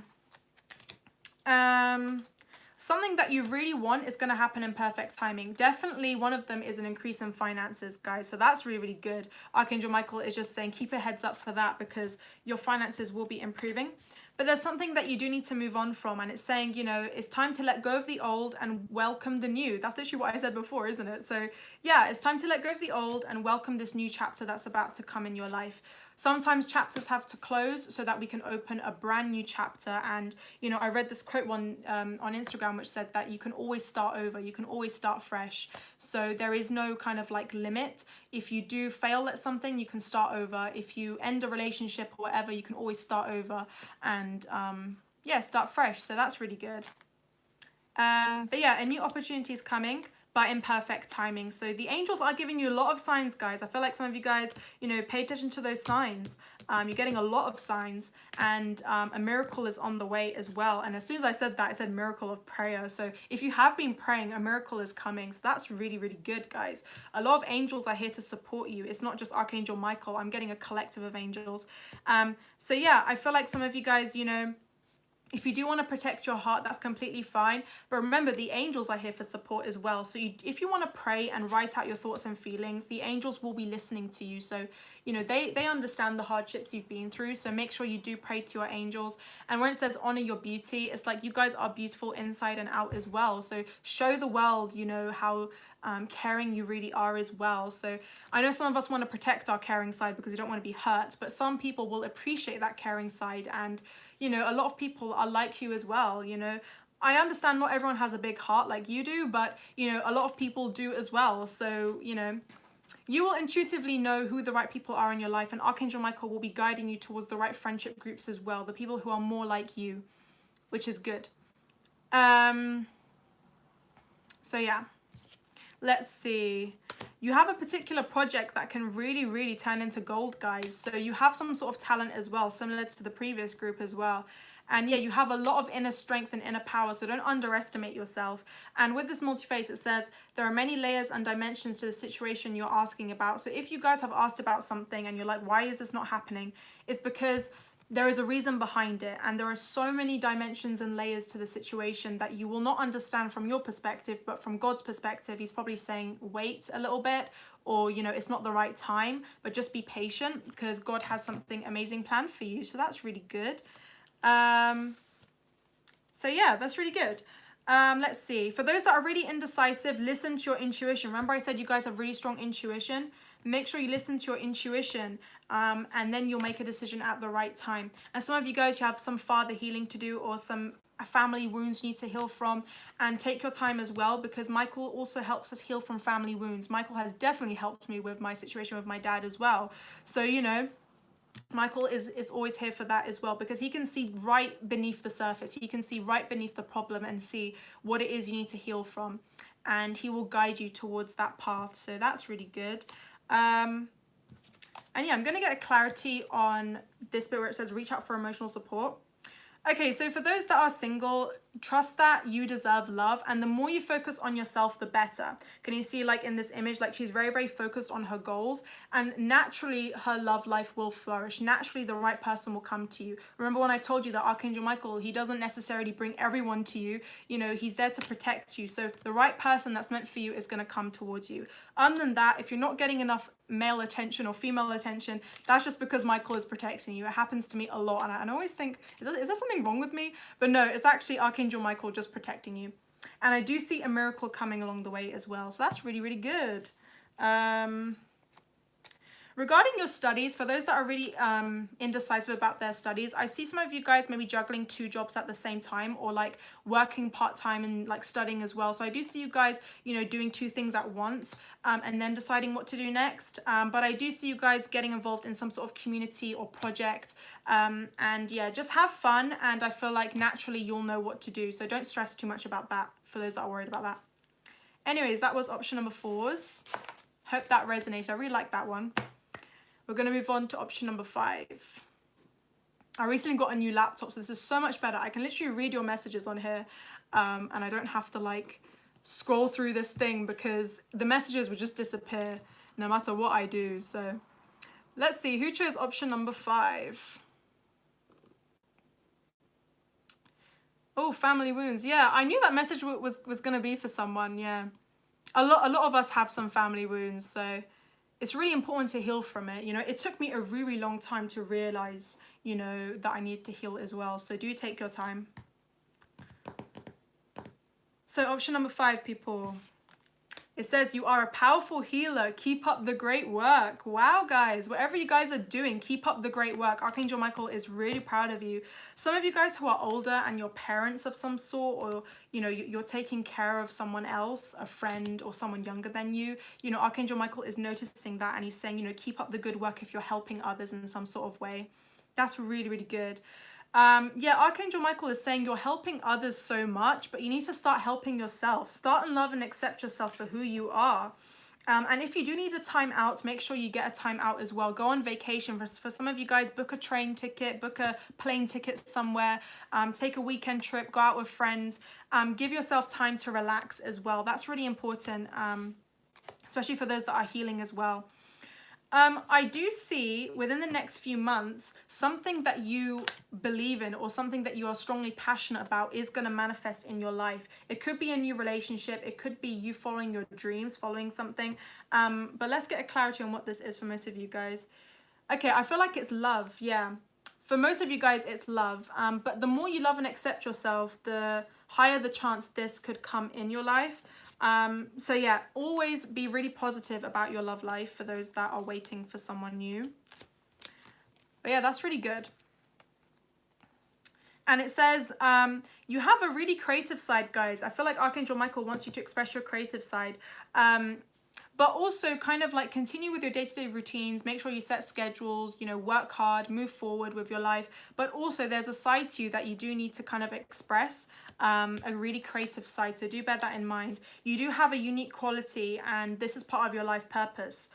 Something that you really want is going to happen in perfect timing. Definitely one of them is an increase in finances, guys. So that's really, really good. Archangel Michael is just saying keep a heads up for that, because your finances will be improving. But there's something that you do need to move on from, and it's saying, you know, it's time to let go of the old and welcome the new. That's literally what I said before, isn't it? So yeah, it's time to let go of the old and welcome this new chapter that's about to come in your life. Sometimes chapters have to close so that we can open a brand new chapter. And, you know, I read this quote on Instagram which said that you can always start over, you can always start fresh. So there is no kind of like limit. If you do fail at something, you can start over. If you end a relationship or whatever, you can always start over and yeah, start fresh. So that's really good. But yeah, a new opportunity is coming, but in perfect timing. So the angels are giving you a lot of signs, guys. I feel like some of you guys, you know, pay attention to those signs. You're getting a lot of signs, and a miracle is on the way as well. And as soon as I said that, I said miracle of prayer. So if you have been praying, a miracle is coming. So that's really, really good, guys. A lot of angels are here to support you. It's not just Archangel Michael. I'm getting a collective of angels. So yeah, I feel like some of you guys, you know, if you do want to protect your heart, that's completely fine. But remember, the angels are here for support as well. So if you want to pray and write out your thoughts and feelings, the angels will be listening to you. So, you know, they understand the hardships you've been through. So make sure you do pray to your angels. And when it says honor your beauty, it's like you guys are beautiful inside and out as well. So show the world, you know, how caring you really are as well. So I know some of us want to protect our caring side because we don't want to be hurt, but some people will appreciate that caring side. And, you know, a lot of people are like you as well. You know, I understand not everyone has a big heart like you do, but you know, a lot of people do as well. So, you know, you will intuitively know who the right people are in your life, and Archangel Michael will be guiding you towards the right friendship groups as well, the people who are more like you, which is good. So yeah, let's see. You have a particular project that can really, really turn into gold, guys. So you have some sort of talent as well, similar to the previous group as well. And yeah, you have a lot of inner strength and inner power, so don't underestimate yourself. And with this multi-face, it says there are many layers and dimensions to the situation you're asking about. So if you guys have asked about something and you're like, why is this not happening? It's because there is a reason behind it, and there are so many dimensions and layers to the situation that you will not understand from your perspective, but from God's perspective, he's probably saying wait a little bit, or you know, it's not the right time, but just be patient because God has something amazing planned for you. So that's really good. So yeah, that's really good. Let's see. For those that are really indecisive, listen to your intuition. Remember I said you guys have really strong intuition? Make sure you listen to your intuition, and then you'll make a decision at the right time. And some of you guys, you have some father healing to do, or some family wounds you need to heal from, and take your time as well, because Michael also helps us heal from family wounds. Michael has definitely helped me with my situation with my dad as well. So, you know, Michael is always here for that as well, because he can see right beneath the surface. He can see right beneath the problem and see what it is you need to heal from. And he will guide you towards that path. So that's really good. And yeah, I'm going to get a clarity on this bit where it says reach out for emotional support. Okay, so for those that are single, trust that you deserve love, and the more you focus on yourself, the better. Can you see, like in this image, like she's very, very focused on her goals, and naturally her love life will flourish. Naturally the right person will come to you. Remember when I told you that Archangel Michael, he doesn't necessarily bring everyone to you, you know, he's there to protect you. So the right person that's meant for you is going to come towards you. Other than that, if you're not getting enough male attention or female attention, that's just because Michael is protecting you. It happens to me a lot, and I always think, is there something wrong with me? But no, it's actually Archangel Michael just protecting you. And I do see a miracle coming along the way as well, so that's really, really good. Regarding your studies, for those that are really indecisive about their studies, I see some of you guys maybe juggling 2 jobs at the same time, or like working part-time and like studying as well. So I do see you guys, you know, doing 2 things at once, and then deciding what to do next. But I do see you guys getting involved in some sort of community or project. And yeah, just have fun, and I feel like naturally you'll know what to do. So don't stress too much about that for those that are worried about that. Anyways, that was option number 4's. Hope that resonated. I really like that one. We're going to move on to option number 5. I recently got a new laptop, so this is so much better. I can literally read your messages on here, and I don't have to like scroll through this thing, because the messages would just disappear no matter what I do. So let's see, who chose option number 5? Oh, family wounds. Yeah, I knew that message was going to be for someone. Yeah, a lot of us have some family wounds, so it's really important to heal from it. You know, it took me a really long time to realize, you know, that I need to heal as well. So do take your time. So option number 5, people. It says you are a powerful healer. Keep up the great work. Wow, guys, whatever you guys are doing, keep up the great work. Archangel Michael is really proud of you. Some of you guys who are older and you're parents of some sort, or, you know, you're taking care of someone else, a friend or someone younger than you, you know, Archangel Michael is noticing that, and he's saying, you know, keep up the good work if you're helping others in some sort of way. That's really, really good. Yeah, Archangel Michael is saying you're helping others so much, but you need to start helping yourself. Start and love and accept yourself for who you are. And if you do need a time out, make sure you get a time out as well. Go on vacation. For some of you guys, book a train ticket, book a plane ticket somewhere, take a weekend trip, go out with friends, give yourself time to relax as well. That's really important, especially for those that are healing as well. I do see within the next few months, something that you believe in or something that you are strongly passionate about is going to manifest in your life. It could be a new relationship. It could be you following your dreams, following something. But let's get a clarity on what this is for most of you guys. Okay, I feel like it's love. Yeah. For most of you guys, it's love. But the more you love and accept yourself, the higher the chance this could come in your life. So yeah, always be really positive about your love life for those that are waiting for someone new. But yeah, that's really good. And it says, you have a really creative side, guys. I feel like Archangel Michael wants you to express your creative side. But also kind of like continue with your day-to-day routines, make sure you set schedules, you know, work hard, move forward with your life. But also there's a side to you that you do need to kind of express, a really creative side. So do bear that in mind. You do have a unique quality and this is part of your life purpose.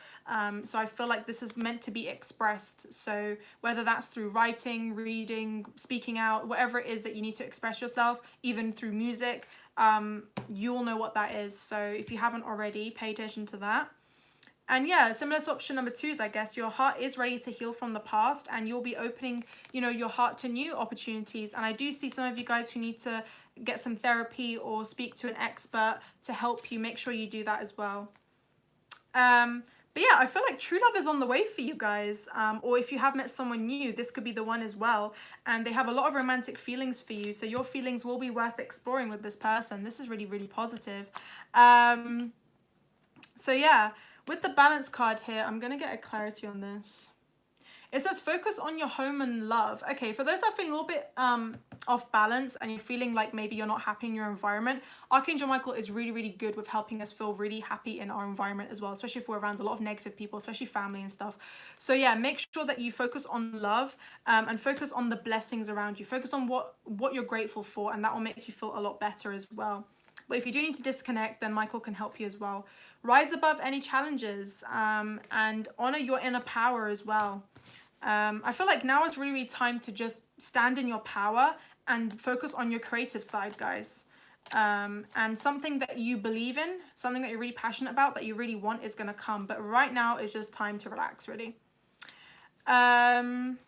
So I feel like this is meant to be expressed. So whether that's through writing, reading, speaking out, whatever it is that you need to express yourself, even through music, you will know what that is. So if you haven't already, pay attention to that. And yeah, similar to option number 2 is, I guess, your heart is ready to heal from the past and you'll be opening, you know, your heart to new opportunities. And I do see some of you guys who need to get some therapy or speak to an expert to help you. Make sure you do that as well. But yeah, I feel like true love is on the way for you guys. Or if you have met someone new, this could be the one as well. And they have a lot of romantic feelings for you. So your feelings will be worth exploring with this person. This is really, really positive. So yeah, with the balance card here, I'm going to get a clarity on this. It says focus on your home and love. Okay, for those that are feeling a little bit off balance and you're feeling like maybe you're not happy in your environment, Archangel Michael is really, really good with helping us feel really happy in our environment as well, especially if we're around a lot of negative people, especially family and stuff. So yeah, make sure that you focus on love and focus on the blessings around you. Focus on what you're grateful for, and that will make you feel a lot better as well. But if you do need to disconnect, then Michael can help you as well. Rise above any challenges and honor your inner power as well. I feel like now is really, really time to just stand in your power and focus on your creative side, guys. And something that you believe in, something that you're really passionate about, that you really want, is going to come. But right now is just time to relax, really. I'm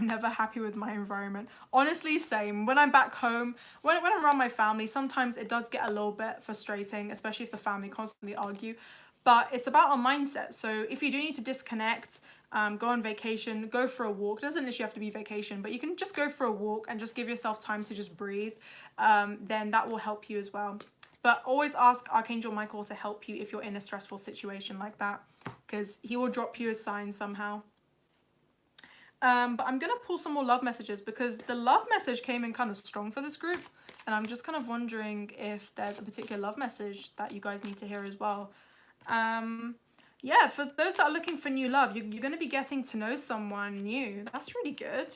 never happy with my environment. Honestly, same. When I'm back home, when I'm around my family, sometimes it does get a little bit frustrating, especially if the family constantly argue. But it's about our mindset. So if you do need to disconnect, go on vacation, go for a walk. It doesn't literally have to be vacation, but you can just go for a walk and just give yourself time to just breathe. Then that will help you as well. But always ask Archangel Michael to help you if you're in a stressful situation like that, because he will drop you a sign somehow. But I'm going to pull some more love messages because the love message came in kind of strong for this group. And I'm just kind of wondering if there's a particular love message that you guys need to hear as well. Yeah, for those that are looking for new love, you're going to be getting to know someone new. That's really good.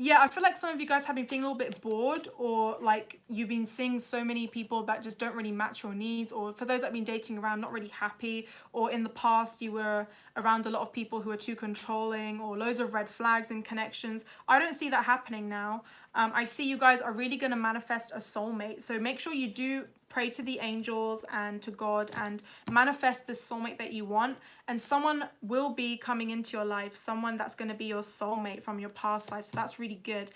Yeah, I feel like some of you guys have been feeling a little bit bored, or like you've been seeing so many people that just don't really match your needs, or for those that have been dating around not really happy, or in the past you were around a lot of people who are too controlling, or loads of red flags in connections. I don't see that happening now. I see you guys are really going to manifest a soulmate. So make sure you do pray to the angels and to God and manifest this soulmate that you want. And someone will be coming into your life, someone that's going to be your soulmate from your past life. So that's really good.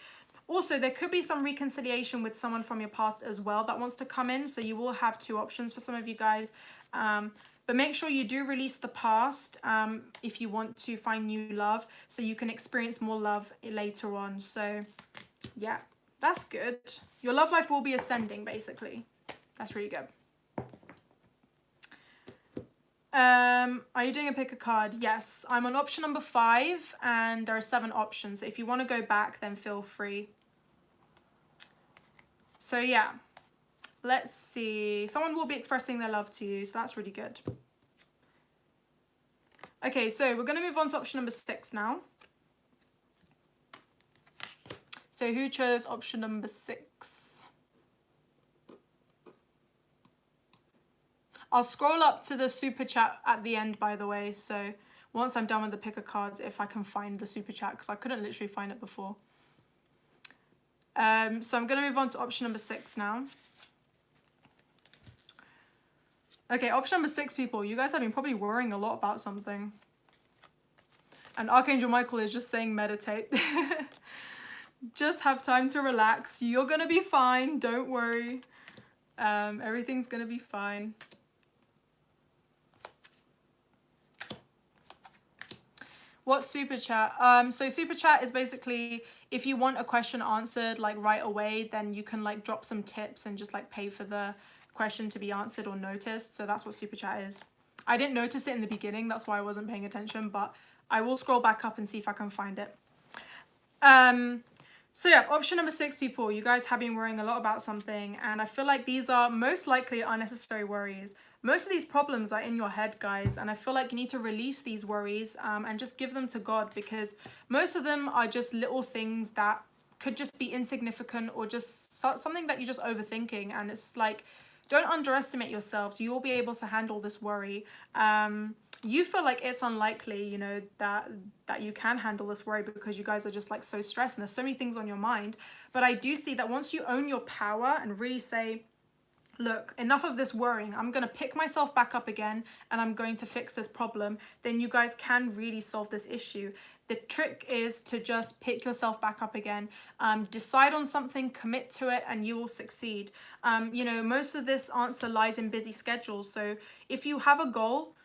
Also, there could be some reconciliation with someone from your past as well that wants to come in. So you will have 2 options for some of you guys. But make sure you do release the past if you want to find new love, so you can experience more love later on. So yeah, that's good. Your love life will be ascending, basically. That's really good. Are you doing a pick a card? Yes, I'm on option number 5 and there are 7 options. So if you want to go back, then feel free. So yeah, let's see. Someone will be expressing their love to you, so that's really good. Okay, so we're going to move on to option number 6 now. So who chose option number 6? I'll scroll up to the super chat at the end, by the way. So once I'm done with the picker cards, if I can find the super chat, because I couldn't literally find it before. So I'm going to move on to option number 6 now. Okay, option number 6, people. You guys have been probably worrying a lot about something. And Archangel Michael is just saying meditate. Just have time to relax. You're going to be fine. Don't worry. Everything's going to be fine. What's super chat? So super chat is basically if you want a question answered like right away, then you can like drop some tips and just like pay for the question to be answered or noticed. So that's what super chat is. I didn't notice it in the beginning, that's why I wasn't paying attention, but I will scroll back up and see if I can find it. So yeah, option number 6, people, you guys have been worrying a lot about something, and I feel like these are most likely unnecessary worries. Most of these problems are in your head, guys, and I feel like you need to release these worries and just give them to God, because most of them are just little things that could just be insignificant or just something that you're just overthinking. And it's like, don't underestimate yourselves. You will be able to handle this worry. You feel like it's unlikely, you know, that you can handle this worry because you guys are just like so stressed and there's so many things on your mind. But I do see that once you own your power and really say, look, enough of this worrying, I'm going to pick myself back up again and I'm going to fix this problem, then you guys can really solve this issue. The trick is to just pick yourself back up again, decide on something, commit to it, and you will succeed. You know, most of this answer lies in busy schedules. So if you have a goal,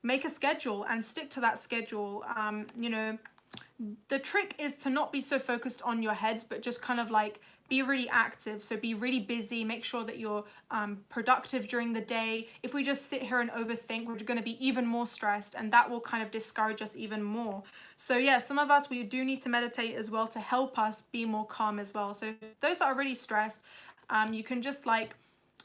make a schedule and stick to that schedule. You know, the trick is to not be so focused on your heads, but just kind of like be really active. So be really busy, make sure that you're productive during the day. If we just sit here and overthink, we're going to be even more stressed, and that will kind of discourage us even more. So yeah, some of us, we do need to meditate as well to help us be more calm as well. So those that are really stressed, you can just like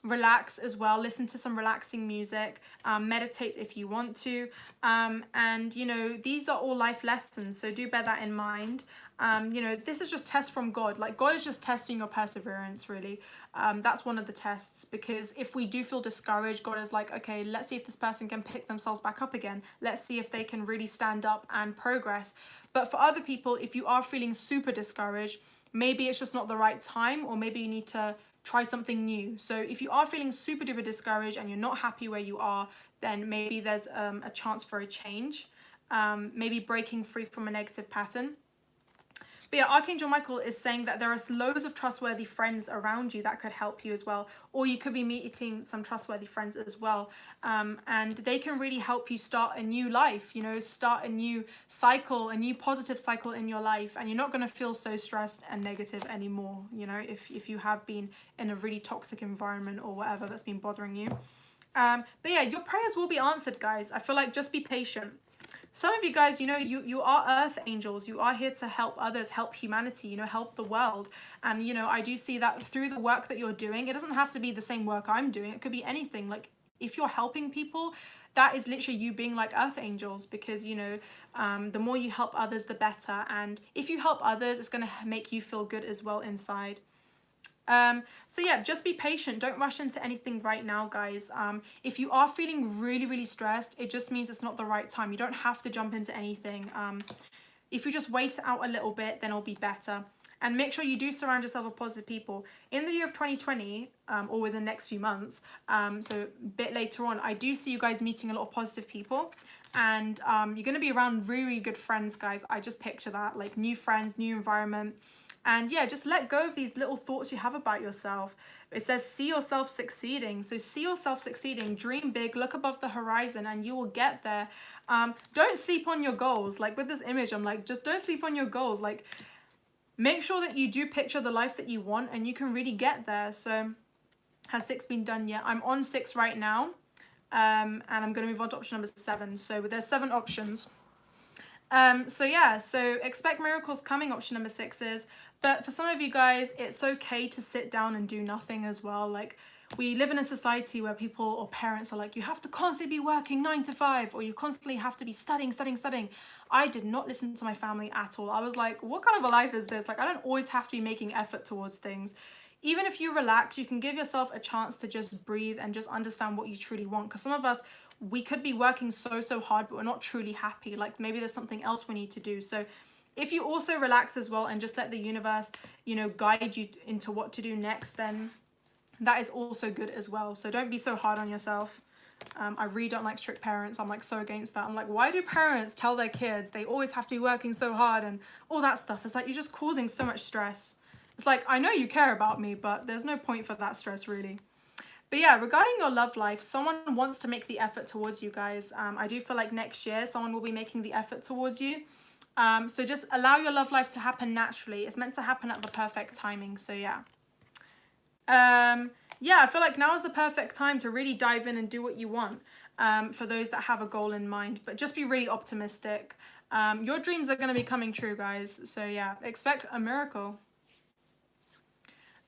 relax as well, listen to some relaxing music, meditate if you want to, and you know, these are all life lessons, so do bear that in mind. You know, this is just tests from God. Like, God is just testing your perseverance, really. That's one of the tests, because if we do feel discouraged, God is like, okay, let's see if this person can pick themselves back up again. Let's see if they can really stand up and progress. But for other people, if you are feeling super discouraged, maybe it's just not the right time, or maybe you need to try something new. So if you are feeling super duper discouraged and you're not happy where you are, then maybe there's a chance for a change, maybe breaking free from a negative pattern. But yeah, Archangel Michael is saying that there are loads of trustworthy friends around you that could help you as well. Or you could be meeting some trustworthy friends as well. And they can really help you start a new life, you know, start a new cycle, a new positive cycle in your life. And you're not going to feel so stressed and negative anymore, you know, if you have been in a really toxic environment or whatever that's been bothering you. But yeah, your prayers will be answered, guys. I feel like just be patient. Some of you guys, you know, you are earth angels. You are here to help others, help humanity, you know, help the world. And, you know, I do see that through the work that you're doing. It doesn't have to be the same work I'm doing. It could be anything. Like, if you're helping people, that is literally you being like earth angels, because, you know, the more you help others, the better. And if you help others, it's going to make you feel good as well inside. So yeah, just be patient. Don't rush into anything right now, guys. If you are feeling really, really stressed, it just means it's not the right time. You don't have to jump into anything. If you just wait out a little bit, then it'll be better. And make sure you do surround yourself with positive people. In the year of 2020, or within the next few months, so a bit later on, I do see you guys meeting a lot of positive people. And you're going to be around really, really good friends, guys. I just picture that, like new friends, new environment. And yeah, just let go of these little thoughts you have about yourself. It says, see yourself succeeding. So see yourself succeeding, dream big, look above the horizon, and you will get there. Don't sleep on your goals. Like with this image, I'm like, just don't sleep on your goals. Like, make sure that you do picture the life that you want and you can really get there. So has 6 been done yet? I'm on 6 right now. And I'm going to move on to option number 7. So there's 7 options. So yeah, so expect miracles coming, option number 6 is. But for some of you guys, it's okay to sit down and do nothing as well. Like, we live in a society where people or parents are like, you have to constantly be working 9 to 5, or you constantly have to be studying. I did not listen to my family at all. I was like, what kind of a life is this? Like, I don't always have to be making effort towards things. Even if you relax, you can give yourself a chance to just breathe and just understand what you truly want. Because some of us, we could be working so hard, but we're not truly happy. Like, maybe there's something else we need to do. So if you also relax as well and just let the universe, you know, guide you into what to do next, then that is also good as well. So don't be so hard on yourself. I really don't like strict parents. I'm like so against that. I'm like, why do parents tell their kids they always have to be working so hard and all that stuff? It's like, you're just causing so much stress. It's like, I know you care about me, but there's no point for that stress, really. But yeah, regarding your love life, someone wants to make the effort towards you guys. I do feel like next year someone will be making the effort towards you. So just allow your love life to happen naturally. It's meant to happen at the perfect timing. So yeah. Yeah, I feel like now is the perfect time to really dive in and do what you want, for those that have a goal in mind. But just be really optimistic. Your dreams are going to be coming true, guys. So yeah, expect a miracle.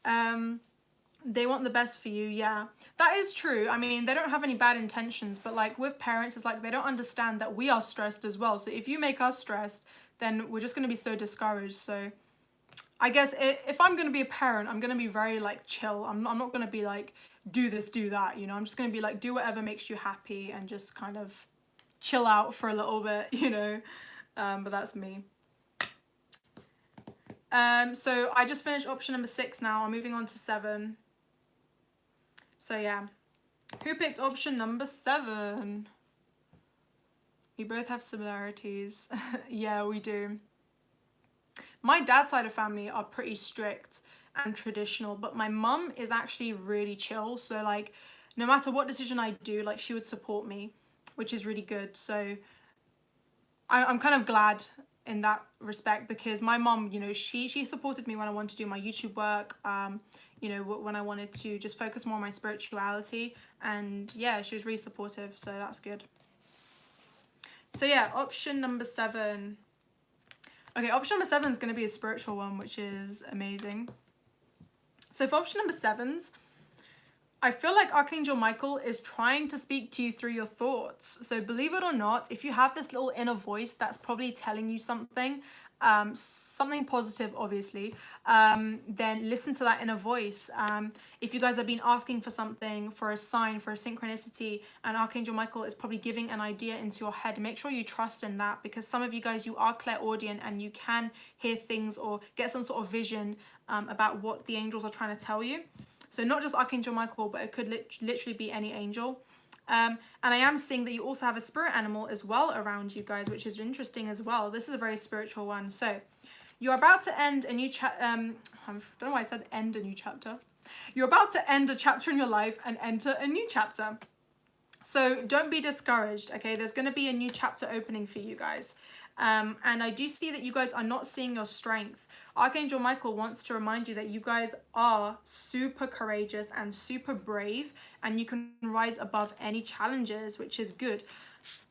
They want the best for you. Yeah, that is true. I mean, they don't have any bad intentions, but like with parents, it's like they don't understand that we are stressed as well. So if you make us stressed, then we're just going to be so discouraged. So I guess if I'm going to be a parent, I'm going to be very like chill. I'm not going to be like, do this, do that. You know, I'm just going to be like, do whatever makes you happy and just kind of chill out for a little bit, you know. But that's me. So I just finished option number 6 now. I'm moving on to 7. So yeah. Who picked option number 7? We both have similarities. Yeah, we do. My dad's side of family are pretty strict and traditional, but my mum is actually really chill. So like, no matter what decision I do, like she would support me, which is really good. So I'm kind of glad in that respect, because my mom, you know, she supported me when I wanted to do my YouTube work, you know, when I wanted to just focus more on my spirituality, and yeah, she was really supportive, so that's good. So yeah, option number 7. Okay, option number 7 is going to be a spiritual one, which is amazing. So for option number 7s, I feel like Archangel Michael is trying to speak to you through your thoughts. So believe it or not, if you have this little inner voice that's probably telling you something, something positive, obviously, then listen to that inner voice. If you guys have been asking for something, for a sign, for a synchronicity, and Archangel Michael is probably giving an idea into your head, make sure you trust in that, because some of you guys, you are clairaudient and you can hear things or get some sort of vision about what the angels are trying to tell you. So not just Archangel Michael, but it could literally be any angel. And I am seeing that you also have a spirit animal as well around you guys, which is interesting as well. This is a very spiritual one. So you're about to end a new chapter. I don't know why I said end a new chapter. You're about to end a chapter in your life and enter a new chapter. So don't be discouraged, okay? There's going to be a new chapter opening for you guys. And I do see that you guys are not seeing your strength. Archangel Michael wants to remind you that you guys are super courageous and super brave, and you can rise above any challenges, which is good.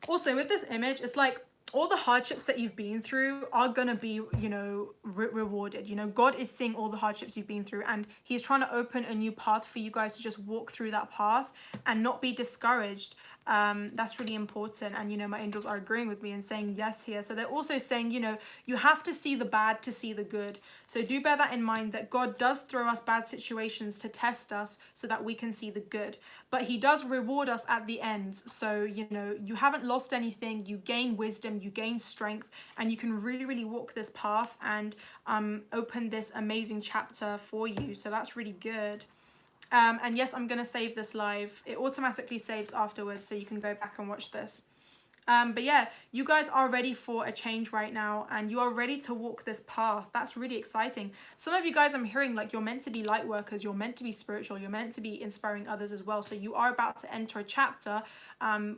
Also, with this image, it's like all the hardships that you've been through are gonna be, you know, rewarded. You know, God is seeing all the hardships you've been through, and he's trying to open a new path for you guys to just walk through that path and not be discouraged. That's really important, and you know, my angels are agreeing with me and saying yes here. So they're also saying, you know, you have to see the bad to see the good. So do bear that in mind, that God does throw us bad situations to test us so that we can see the good, but he does reward us at the end. So you know, you haven't lost anything, you gain wisdom, you gain strength, and you can really walk this path and open this amazing chapter for you. So that's really good. And yes, I'm going to save this live. It automatically saves afterwards, so you can go back and watch this. But yeah, you guys are ready for a change right now, and you are ready to walk this path. That's really exciting. Some of you guys, I'm hearing like you're meant to be light workers, you're meant to be spiritual, you're meant to be inspiring others as well. So you are about to enter a chapter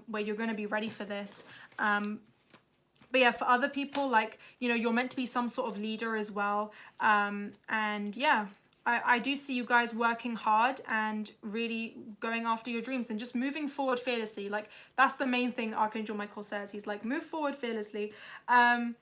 where you're going to be ready for this. But yeah, for other people, like, you know, you're meant to be some sort of leader as well. And yeah, I do see you guys working hard and really going after your dreams and just moving forward fearlessly. Like, that's the main thing Archangel Michael says. He's like, move forward fearlessly. And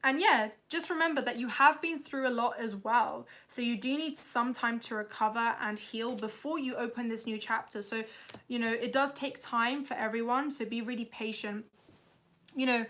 yeah, just remember that you have been through a lot as well. So you do need some time to recover and heal before you open this new chapter. So, you know, it does take time for everyone. So be really patient. You know,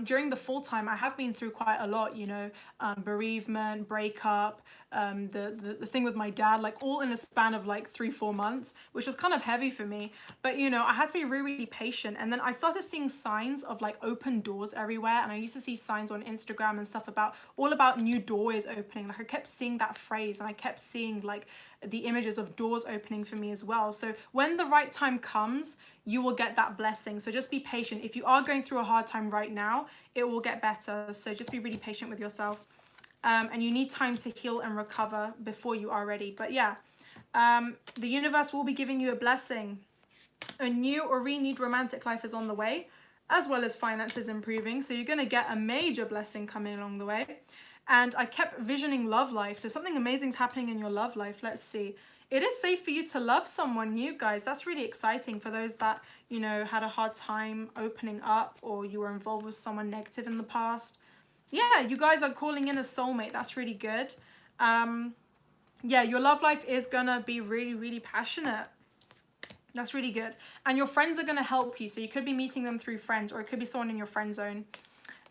during the full time, I have been through quite a lot, you know, bereavement, breakup, the thing with my dad, like all in a span of like 3-4 months, which was kind of heavy for me. But, you know, I had to be really patient. And then I started seeing signs of like open doors everywhere. And I used to see signs on Instagram and stuff about all about new doors opening. Like I kept seeing that phrase, and I kept seeing like the images of doors opening for me as well. So when the right time comes, you will get that blessing. So just be patient. If you are going through a hard time right now, it will get better. So just be really patient with yourself. And you need time to heal and recover before you are ready. But yeah, the universe will be giving you a blessing. A new or renewed romantic life is on the way, as well as finances improving. So you're going to get a major blessing coming along the way. And I kept visioning love life. So something amazing is happening in your love life. Let's see. it is safe for you to love someone new, guys. That's really exciting for those that, you know, had a hard time opening up, or you were involved with someone negative in the past. Yeah, you guys are calling in a soulmate. That's really good. Yeah, your love life is gonna be really, really passionate. That's really good. And your friends are gonna help you. So you could be meeting them through friends, or it could be someone in your friend zone.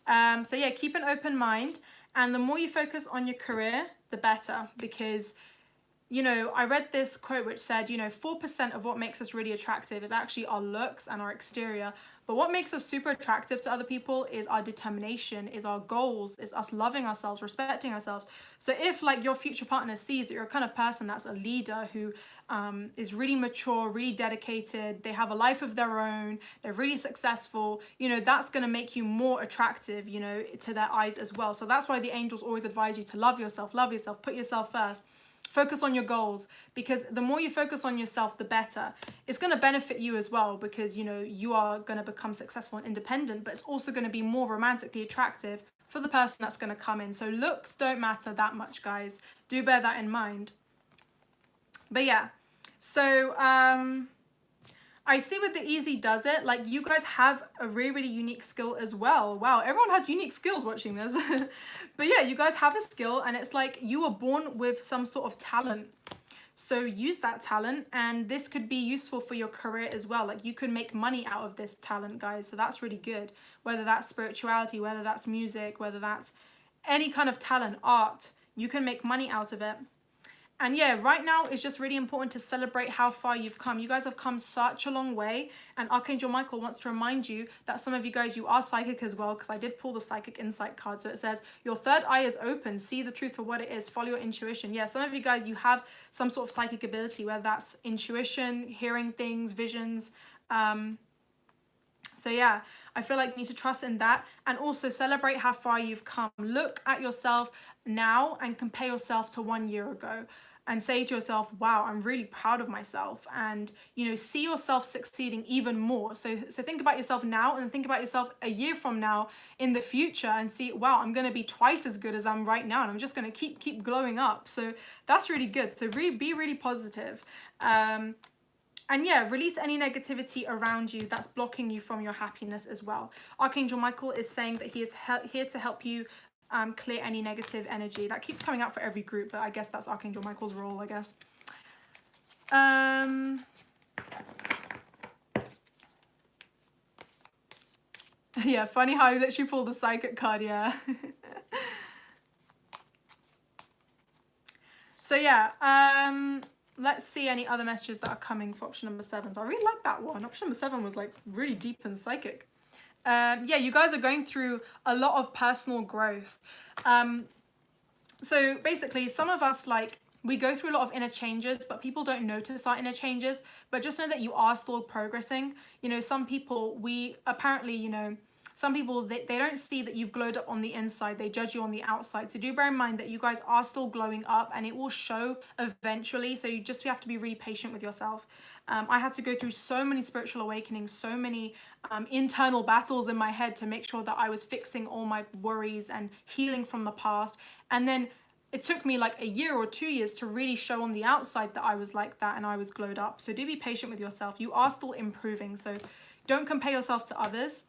So yeah, keep an open mind. And the more you focus on your career, the better, because, you know, I read this quote which said, you know, 4% of what makes us really attractive is actually our looks and our exterior. But what makes us super attractive to other people is our determination, is our goals, is us loving ourselves, respecting ourselves. So if like your future partner sees that you're a kind of person that's a leader who is really mature, really dedicated, they have a life of their own, they're really successful, you know, that's going to make you more attractive, you know, to their eyes as well. So that's why the angels always advise you to love yourself, put yourself first. Focus on your goals, because the more you focus on yourself, the better. It's going to benefit you as well, because, you know, you are going to become successful and independent, but it's also going to be more romantically attractive for the person that's going to come in. So looks don't matter that much, guys. Do bear that in mind. But yeah, so I see with the easy does it, like you guys have a really, really unique skill as well. Wow, everyone has unique skills watching this. But yeah, you guys have a skill, and it's like you were born with some sort of talent. So use that talent, and this could be useful for your career as well. Like you could make money out of this talent, guys. So that's really good. Whether that's spirituality, whether that's music, whether that's any kind of talent, art, you can make money out of it. And yeah, right now it's just really important to celebrate how far you've come. You guys have come such a long way. And Archangel Michael wants to remind you that some of you guys, you are psychic as well, because I did pull the psychic insight card. So it says, your third eye is open. See the truth for what it is. Follow your intuition. Yeah, some of you guys, you have some sort of psychic ability, whether that's intuition, hearing things, visions. So yeah, I feel like you need to trust in that, and also celebrate how far you've come. Look at yourself now and compare yourself to 1 year ago, and say to yourself, wow, I'm really proud of myself. And, you know, see yourself succeeding even more. So think about yourself now, and think about yourself a year from now in the future, and see, wow, I'm going to be twice as good as I'm right now. And I'm just going to keep glowing up. So that's really good. So be really positive. And yeah, release any negativity around you that's blocking you from your happiness as well. Archangel Michael is saying that he is here to help you clear any negative energy. That keeps coming out for every group, but I guess that's Archangel Michael's role, I guess. Yeah, funny how I literally pulled the psychic card, yeah. So yeah, let's see any other messages that are coming for option number 7. So I really like that one. Option number 7 was like really deep and psychic. Yeah, you guys are going through a lot of personal growth. So basically, some of us, like, we go through a lot of inner changes, but people don't notice our inner changes. But just know that you are still progressing. You know, some people, some people, they don't see that you've glowed up on the inside. They judge you on the outside. So do bear in mind that you guys are still glowing up, and it will show eventually. So you have to be really patient with yourself. I had to go through so many spiritual awakenings, so many internal battles in my head to make sure that I was fixing all my worries and healing from the past. And then it took me like a year or 2 years to really show on the outside that I was like that and I was glowed up. So do be patient with yourself. You are still improving. So don't compare yourself to others.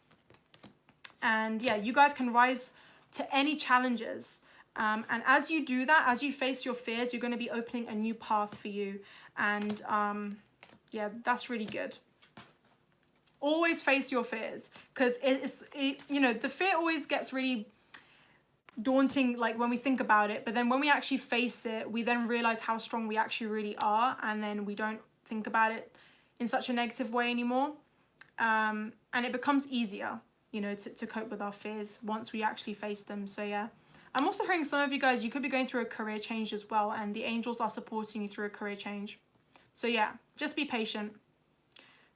And yeah, you guys can rise to any challenges. And as you do that, as you face your fears, you're going to be opening a new path for you. And yeah, that's really good. Always face your fears, because you know, the fear always gets really daunting, like when we think about it, but then when we actually face it, we then realize how strong we actually really are, and then we don't think about it in such a negative way anymore. And it becomes easier, you know, to cope with our fears once we actually face them. So yeah, I'm also hearing some of you guys, you could be going through a career change as well, and the angels are supporting you through a career change. So yeah, just be patient.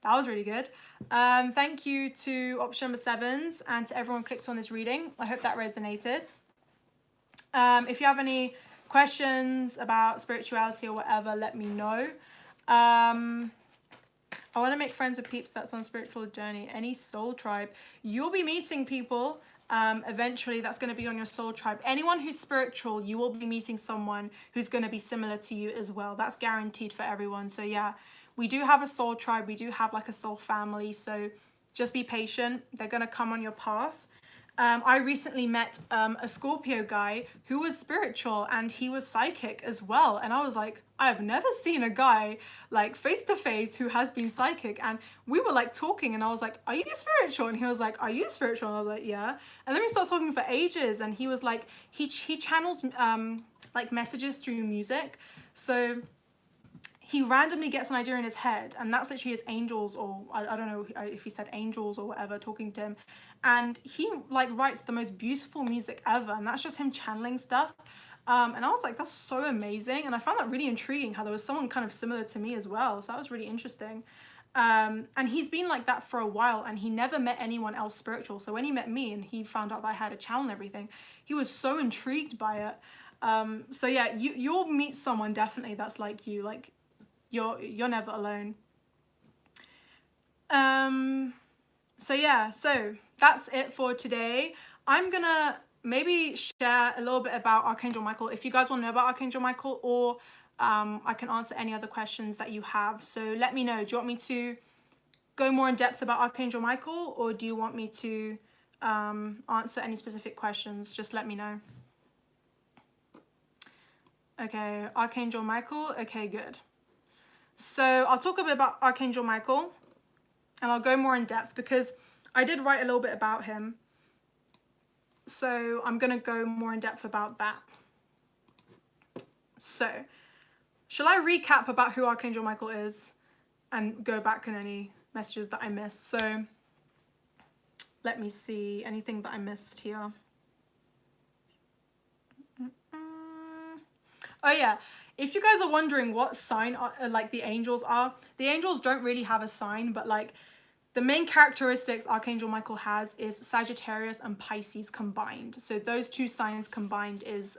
That was really good. Thank you to option number 7s and to everyone who clicked on this reading. I hope that resonated. If you have any questions about spirituality or whatever, let me know. I want to make friends with peeps that's on a spiritual journey. Any soul tribe. You'll be meeting people Eventually that's going to be on your soul tribe. Anyone who's spiritual, you will be meeting someone who's going to be similar to you as well. That's guaranteed for everyone. So yeah, we do have a soul tribe. We do have like a soul family. So just be patient. They're going to come on your path. I recently met a Scorpio guy who was spiritual and he was psychic as well. And I was like, I've never seen a guy like face to face who has been psychic. And we were like talking and I was like, are you spiritual? And he was like, are you spiritual? And I was like, yeah. And then we started talking for ages and he was like, he channels like messages through music. So he randomly gets an idea in his head and that's literally his angels, or I don't know if he said angels or whatever, talking to him, and he like writes the most beautiful music ever, and that's just him channeling stuff. And I was like, that's so amazing, and I found that really intriguing how there was someone kind of similar to me as well, so that was really interesting. And he's been like that for a while and he never met anyone else spiritual, so when he met me and he found out that I had a channel and everything, he was so intrigued by it. So yeah, you'll meet someone definitely that's like you, like you're never alone. So yeah, so that's it for today. I'm gonna maybe share a little bit about Archangel Michael if you guys want to know about Archangel Michael, or I can answer any other questions that you have. So let me know, do you want me to go more in depth about Archangel Michael, or do you want me to answer any specific questions? Just let me know. Okay, Archangel Michael, okay, good. So I'll talk a bit about Archangel Michael and I'll go more in depth because I did write a little bit about him. So I'm going to go more in depth about that. So shall I recap about who Archangel Michael is and go back in any messages that I missed? So let me see, anything that I missed here. Oh yeah. If you guys are wondering what sign like the angels are, the angels don't really have a sign, but like the main characteristics Archangel Michael has is Sagittarius and Pisces combined. So those two signs combined is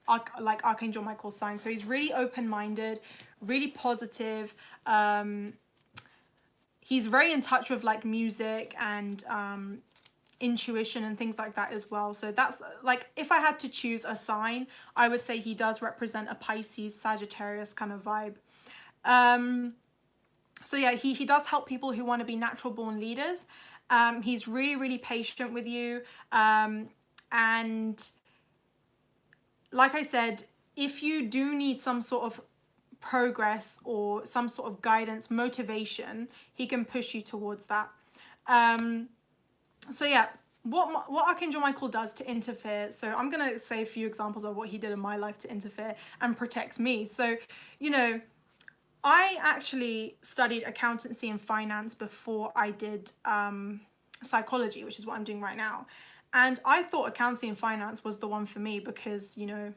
like Archangel Michael's sign. So he's really open-minded, really positive. He's very in touch with like music and intuition and things like that as well. So that's like, if I had to choose a sign, I would say he does represent a Pisces Sagittarius kind of vibe. So yeah, he does help people who want to be natural born leaders. He's really patient with you, and like I said, if you do need some sort of progress or some sort of guidance, motivation, he can push you towards that. So yeah, what Archangel Michael does to interfere. So I'm going to say a few examples of what he did in my life to interfere and protect me. So, you know, I actually studied accountancy and finance before I did psychology, which is what I'm doing right now. And I thought accountancy and finance was the one for me because, you know,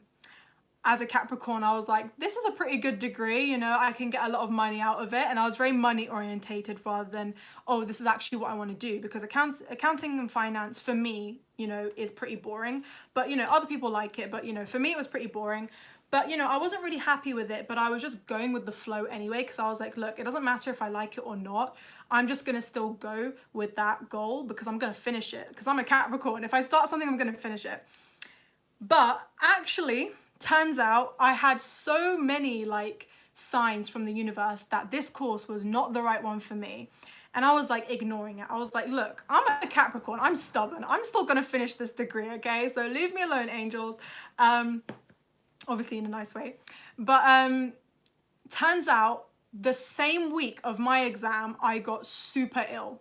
as a Capricorn, I was like, this is a pretty good degree, you know, I can get a lot of money out of it. And I was very money orientated rather than, oh, this is actually what I want to do, because accounting and finance for me, you know, is pretty boring. But, you know, other people like it. But, you know, for me, it was pretty boring. But, you know, I wasn't really happy with it, but I was just going with the flow anyway, because I was like, look, it doesn't matter if I like it or not. I'm just going to still go with that goal because I'm going to finish it, because I'm a Capricorn. If I start something, I'm going to finish it. But actually, turns out I had so many like signs from the universe that this course was not the right one for me. And I was like ignoring it. I was like, look, I'm a Capricorn. I'm stubborn. I'm still going to finish this degree, okay? So leave me alone, angels. Obviously in a nice way. But turns out the same week of my exam, I got super ill.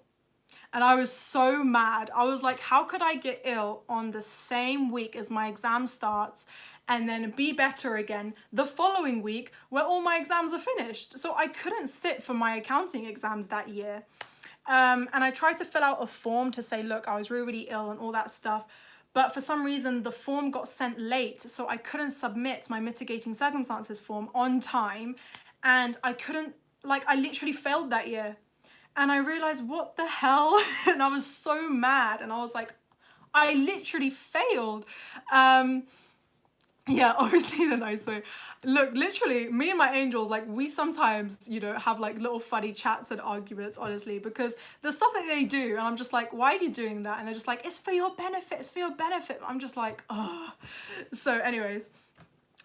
And I was so mad. I was like, how could I get ill on the same week as my exam starts and then be better again the following week where all my exams are finished? So I couldn't sit for my accounting exams that year. And I tried to fill out a form to say, look, I was really ill and all that stuff. But for some reason, the form got sent late, so I couldn't submit my mitigating circumstances form on time. And I couldn't, like, I literally failed that year. And I realized, what the hell? And I was so mad. And I was like, I literally failed. Yeah, obviously they're nice. So look, literally, me and my angels, like we sometimes, have like little funny chats and arguments, honestly, because the stuff that they do, and I'm just like, why are you doing that? And they're just like, it's for your benefit, it's for your benefit. I'm just like, oh. So anyways,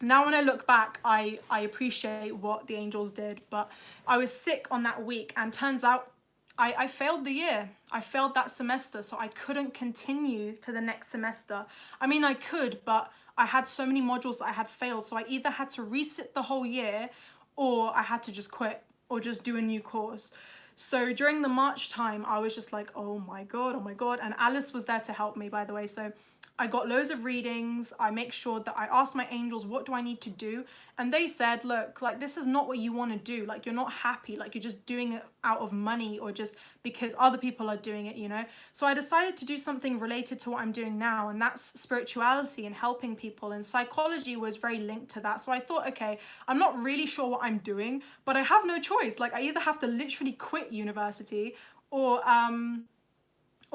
now when I look back, I appreciate what the angels did, but I was sick on that week, and turns out I failed the year. I failed that semester, so I couldn't continue to the next semester. I mean, I could, but I had so many modules that I had failed, so I either had to resit the whole year or I had to just quit or just do a new course. So during the March time, I was just like, oh my God, oh my God. And Alice was there to help me, by the way. So I got loads of readings. I make sure that I asked my angels, what do I need to do? And they said, look, like, this is not what you want to do. Like, you're not happy. Like, you're just doing it out of money or just because other people are doing it. So I decided to do something related to what I'm doing now. And that's spirituality and helping people. And psychology was very linked to that. So I thought, okay, I'm not really sure what I'm doing, but I have no choice. Like, I either have to literally quit university or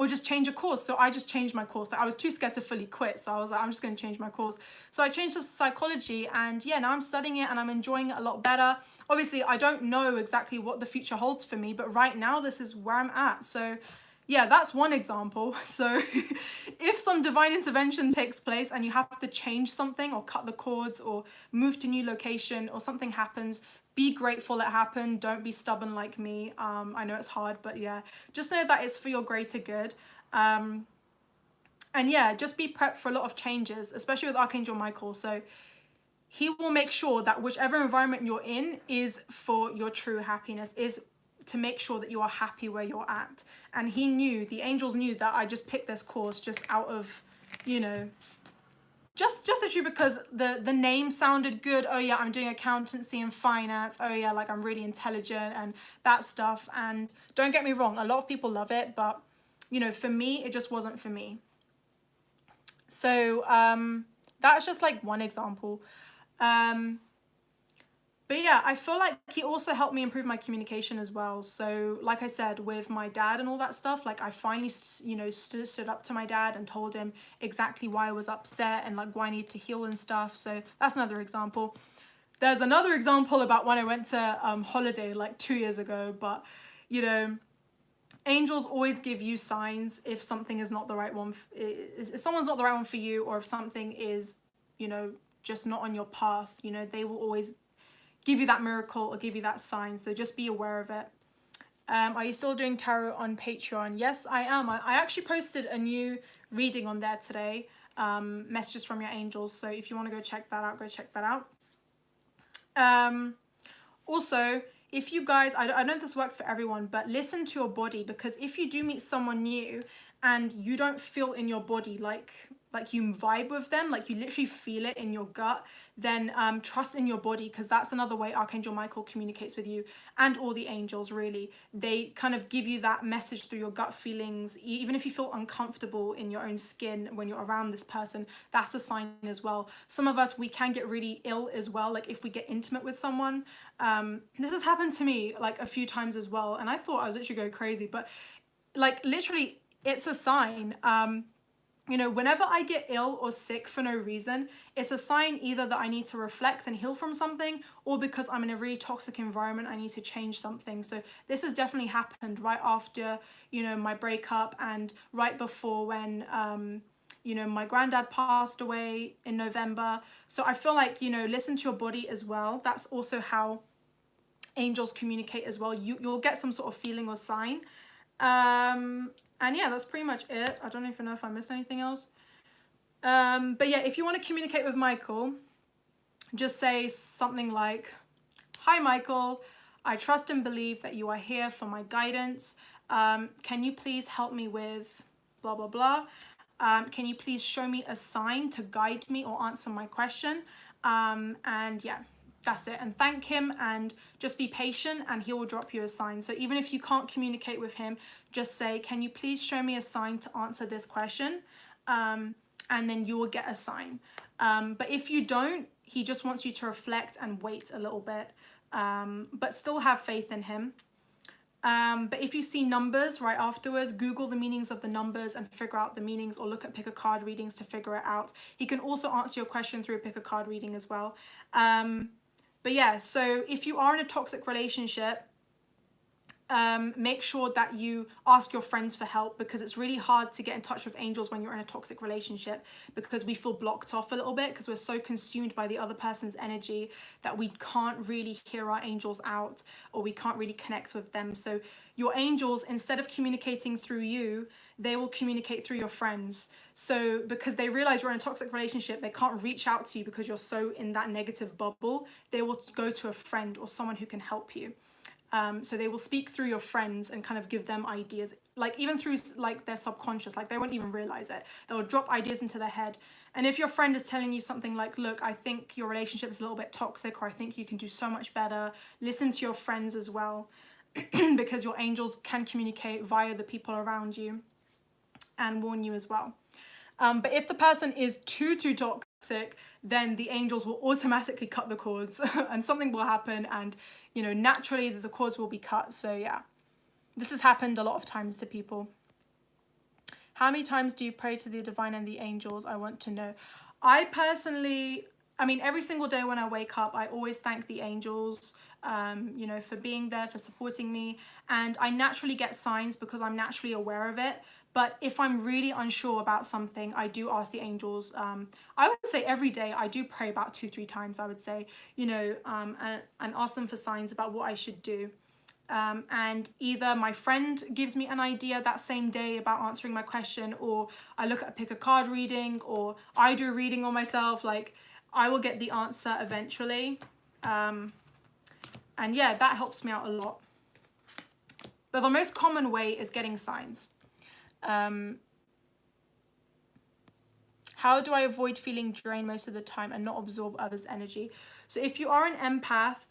just change a course. So I just changed my course. Like, I was too scared to fully quit, so I was like, I'm just going to change my course. So I changed to psychology, and yeah, now I'm studying it and I'm enjoying it a lot better. Obviously, I don't know exactly what the future holds for me, but right now this is where I'm at. So yeah, that's one example. So if some divine intervention takes place and you have to change something or cut the cords or move to a new location or something happens, be grateful it happened. Don't be stubborn like me. I know it's hard, but yeah, just know that it's for your greater good. And yeah, just be prepped for a lot of changes, especially with Archangel Michael. So he will make sure that whichever environment you're in is for your true happiness, is to make sure that you are happy where you're at. And the angels knew that I just picked this course just out of, just actually because the name sounded good. Oh yeah, I'm doing accountancy and finance. Oh yeah, like I'm really intelligent and that stuff. And don't get me wrong, a lot of people love it, but for me, it just wasn't for me. So that's just like one example. But yeah, I feel like he also helped me improve my communication as well. So like I said, with my dad and all that stuff, like I finally, stood up to my dad and told him exactly why I was upset and like why I need to heal and stuff. So that's another example. There's another example about when I went to holiday like 2 years ago, but angels always give you signs if something is not the right one, if someone's not the right one for you, or if something is, just not on your path, they will always give you that miracle or give you that sign. So just be aware of it. Are you still doing tarot on Patreon? Yes, I am. I actually posted a new reading on there today, messages from your angels. So if you want to go check that out, go check that out. Also, if you guys, I don't know if this works for everyone, but listen to your body, because if you do meet someone new and you don't feel in your body like you vibe with them, like you literally feel it in your gut, then trust in your body, because that's another way Archangel Michael communicates with you, and all the angels really. They kind of give you that message through your gut feelings. Even if you feel uncomfortable in your own skin when you're around this person, that's a sign as well. Some of us, we can get really ill as well, like if we get intimate with someone. This has happened to me like a few times as well, and I thought I was literally going crazy, but like literally it's a sign. Whenever I get ill or sick for no reason, it's a sign either that I need to reflect and heal from something, or because I'm in a really toxic environment, I need to change something. So this has definitely happened right after, my breakup, and right before when, my granddad passed away in November. So I feel like, listen to your body as well. That's also how angels communicate as well. You'll get some sort of feeling or sign. And yeah, that's pretty much it. I don't even know if I missed anything else. But yeah, if you want to communicate with Michael, just say something like, "Hi Michael, I trust and believe that you are here for my guidance. Can you please help me with blah, blah, blah? Can you please show me a sign to guide me or answer my question?" And yeah, that's it. And thank him, and just be patient, and he will drop you a sign. So even if you can't communicate with him, just say, "Can you please show me a sign to answer this question?" And then you will get a sign. But if you don't, he just wants you to reflect and wait a little bit, but still have faith in him. But if you see numbers right afterwards, Google the meanings of the numbers and figure out the meanings, or look at pick a card readings to figure it out. He can also answer your question through a pick a card reading as well. But yeah, so if you are in a toxic relationship, make sure that you ask your friends for help, because it's really hard to get in touch with angels when you're in a toxic relationship, because we feel blocked off a little bit because we're so consumed by the other person's energy that we can't really hear our angels out, or we can't really connect with them. So your angels, instead of communicating through you, they will communicate through your friends. So because they realize you're in a toxic relationship, they can't reach out to you because you're so in that negative bubble. They will go to a friend or someone who can help you. So they will speak through your friends and kind of give them ideas, like even through like their subconscious, like they won't even realize it. They'll drop ideas into their head. And if your friend is telling you something like, look, I think your relationship is a little bit toxic, or I think you can do so much better, listen to your friends as well, because your angels can communicate via the people around you and warn you as well. But if the person is too toxic, then the angels will automatically cut the cords and something will happen, and you know, naturally the cords will be cut. So yeah, this has happened a lot of times to people. How many times do you pray to the divine and the angels? I want to know. I personally, I mean, every single day when I wake up, I always thank the angels, you know, for being there, for supporting me. And I naturally get signs because I'm naturally aware of it. But if I'm really unsure about something, I do ask the angels. I would say every day I do pray about 2-3 times, I would say, you know, and ask them for signs about what I should do. And either my friend gives me an idea that same day about answering my question, or I look at a pick a card reading, or I do a reading on myself. Like, I will get the answer eventually. And yeah, that helps me out a lot. But the most common way is getting signs. How do I avoid feeling drained most of the time and not absorb others' energy? So if you are an empath,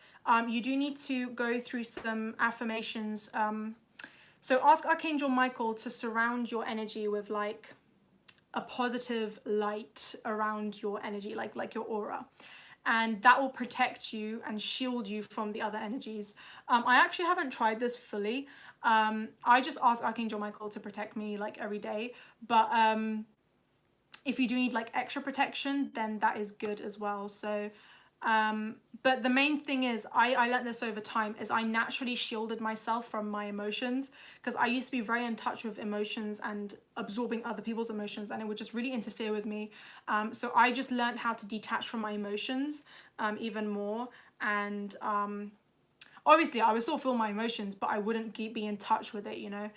you do need to go through some affirmations. So ask Archangel Michael to surround your energy with like a positive light around your energy, like your aura. And that will protect you and shield you from the other energies. I actually haven't tried this fully. I just ask Archangel Michael to protect me like every day. But if you do need like extra protection, then that is good as well. So, but the main thing is, I learned this over time, is I naturally shielded myself from my emotions, because I used to be very in touch with emotions and absorbing other people's emotions, and it would just really interfere with me. So I just learned how to detach from my emotions even more. And obviously I would still feel my emotions, but I wouldn't be in touch with it, you know,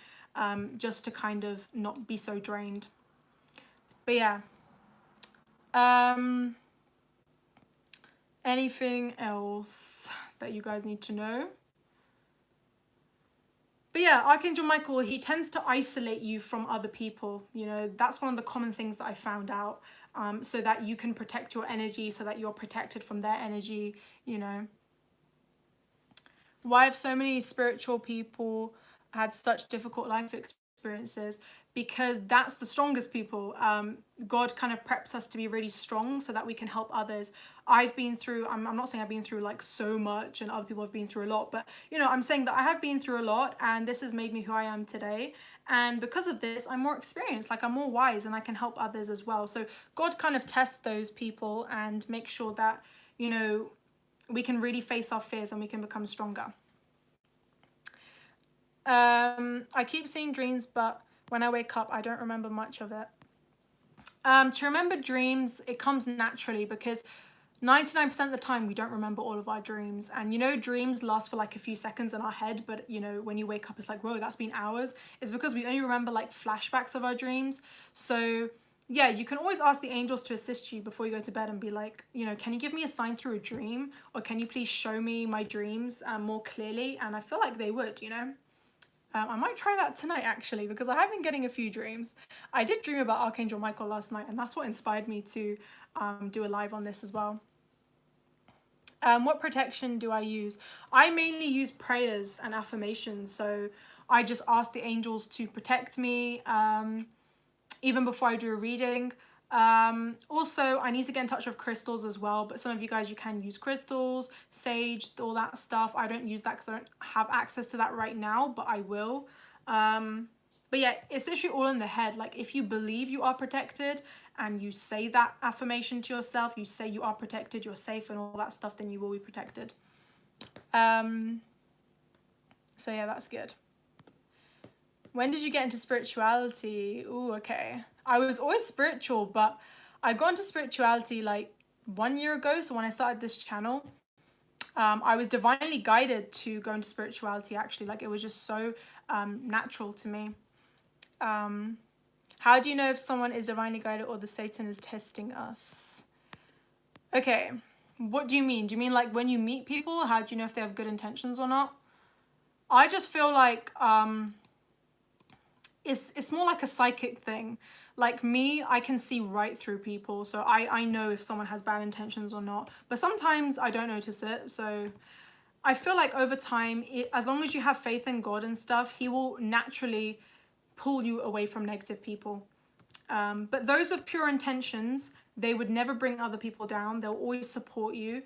just to kind of not be so drained. But yeah. Anything else that you guys need to know? But yeah, Archangel Michael, he tends to isolate you from other people. You know, that's one of the common things that I found out, so that you can protect your energy, so that you're protected from their energy, you know. Why have so many spiritual people had such difficult life experiences? Because that's the strongest people. God kind of preps us to be really strong so that we can help others. I've been through, I'm not saying I've been through like so much and other people have been through a lot, but you know, I'm saying that I have been through a lot, and this has made me who I am today. And because of this, I'm more experienced, like I'm more wise, and I can help others as well. So God kind of tests those people and make sure that, you know, we can really face our fears and we can become stronger. I keep seeing dreams, but when I wake up, I don't remember much of it. To remember dreams, it comes naturally, because 99% of the time we don't remember all of our dreams. And you know, dreams last for like a few seconds in our head, but you know, when you wake up, it's like, whoa, that's been hours. It's because we only remember like flashbacks of our dreams. So yeah, you can always ask the angels to assist you before you go to bed and be like, you know, can you give me a sign through a dream? Or can you please show me my dreams more clearly? And I feel like they would, you know. I might try that tonight actually, because I have been getting a few dreams. I did dream about Archangel Michael last night, and that's what inspired me to do a live on this as well. What protection do I use? I mainly use prayers and affirmations. So I just ask the angels to protect me even before I do a reading. Also, I need to get in touch with crystals as well, but some of you guys, you can use crystals, sage, all that stuff. I don't use that because I don't have access to that right now, but I will. But yeah, it's literally all in the head. Like, if you believe you are protected and you say that affirmation to yourself, you say you are protected, you're safe and all that stuff, then you will be protected. So yeah, that's good. When did you get into spirituality? Ooh, okay. I was always spiritual, but I got into spirituality like 1 year ago. So when I started this channel, I was divinely guided to go into spirituality, actually. Like, it was just so natural to me. How do you know if someone is divinely guided or the Satan is testing us? Okay, what do you mean? Do you mean like when you meet people, how do you know if they have good intentions or not? I just feel like it's more like a psychic thing. Like me, I can see right through people, so I know if someone has bad intentions or not, but sometimes I don't notice it. So I feel like over time, as long as you have faith in God and stuff, he will naturally pull you away from negative people. But those with pure intentions, they would never bring other people down. They'll always support you.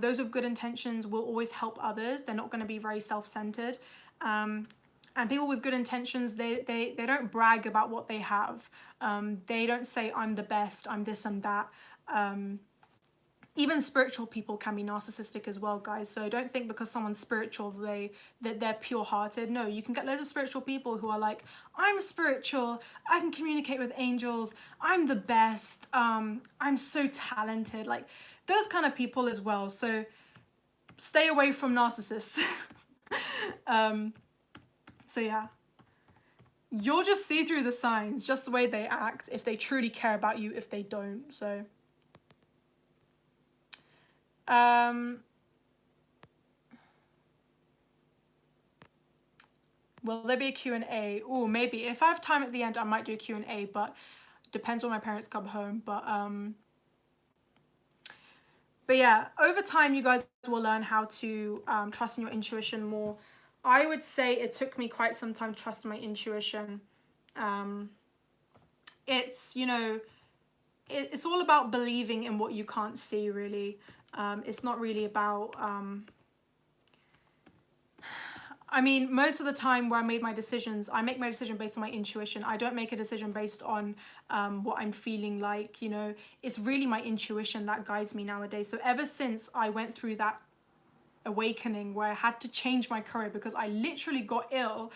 Those with good intentions will always help others. They're not going to be very self-centered. And people with good intentions, they don't brag about what they have. They don't say, I'm the best, I'm this, I'm that. Even spiritual people can be narcissistic as well, guys. So don't think because someone's spiritual, that they're pure-hearted. No, you can get loads of spiritual people who are like, I'm spiritual, I can communicate with angels, I'm the best, I'm so talented. Like, those kind of people as well. So stay away from narcissists. So yeah, you'll just see through the signs, just the way they act, if they truly care about you, if they don't. So will there be a Q&A? Oh, maybe. If I have time at the end, I might do a Q&A, but depends when my parents come home. But yeah, over time, you guys will learn how to trust in your intuition more. I would say it took me quite some time to trust in my intuition. It's, you know, it's all about believing in what you can't see, really. It's not really about... I mean, most of the time where I made my decisions, I make my decision based on my intuition. I don't make a decision based on what I'm feeling like, you know. It's really my intuition that guides me nowadays. So ever since I went through that awakening where I had to change my career because I literally got ill,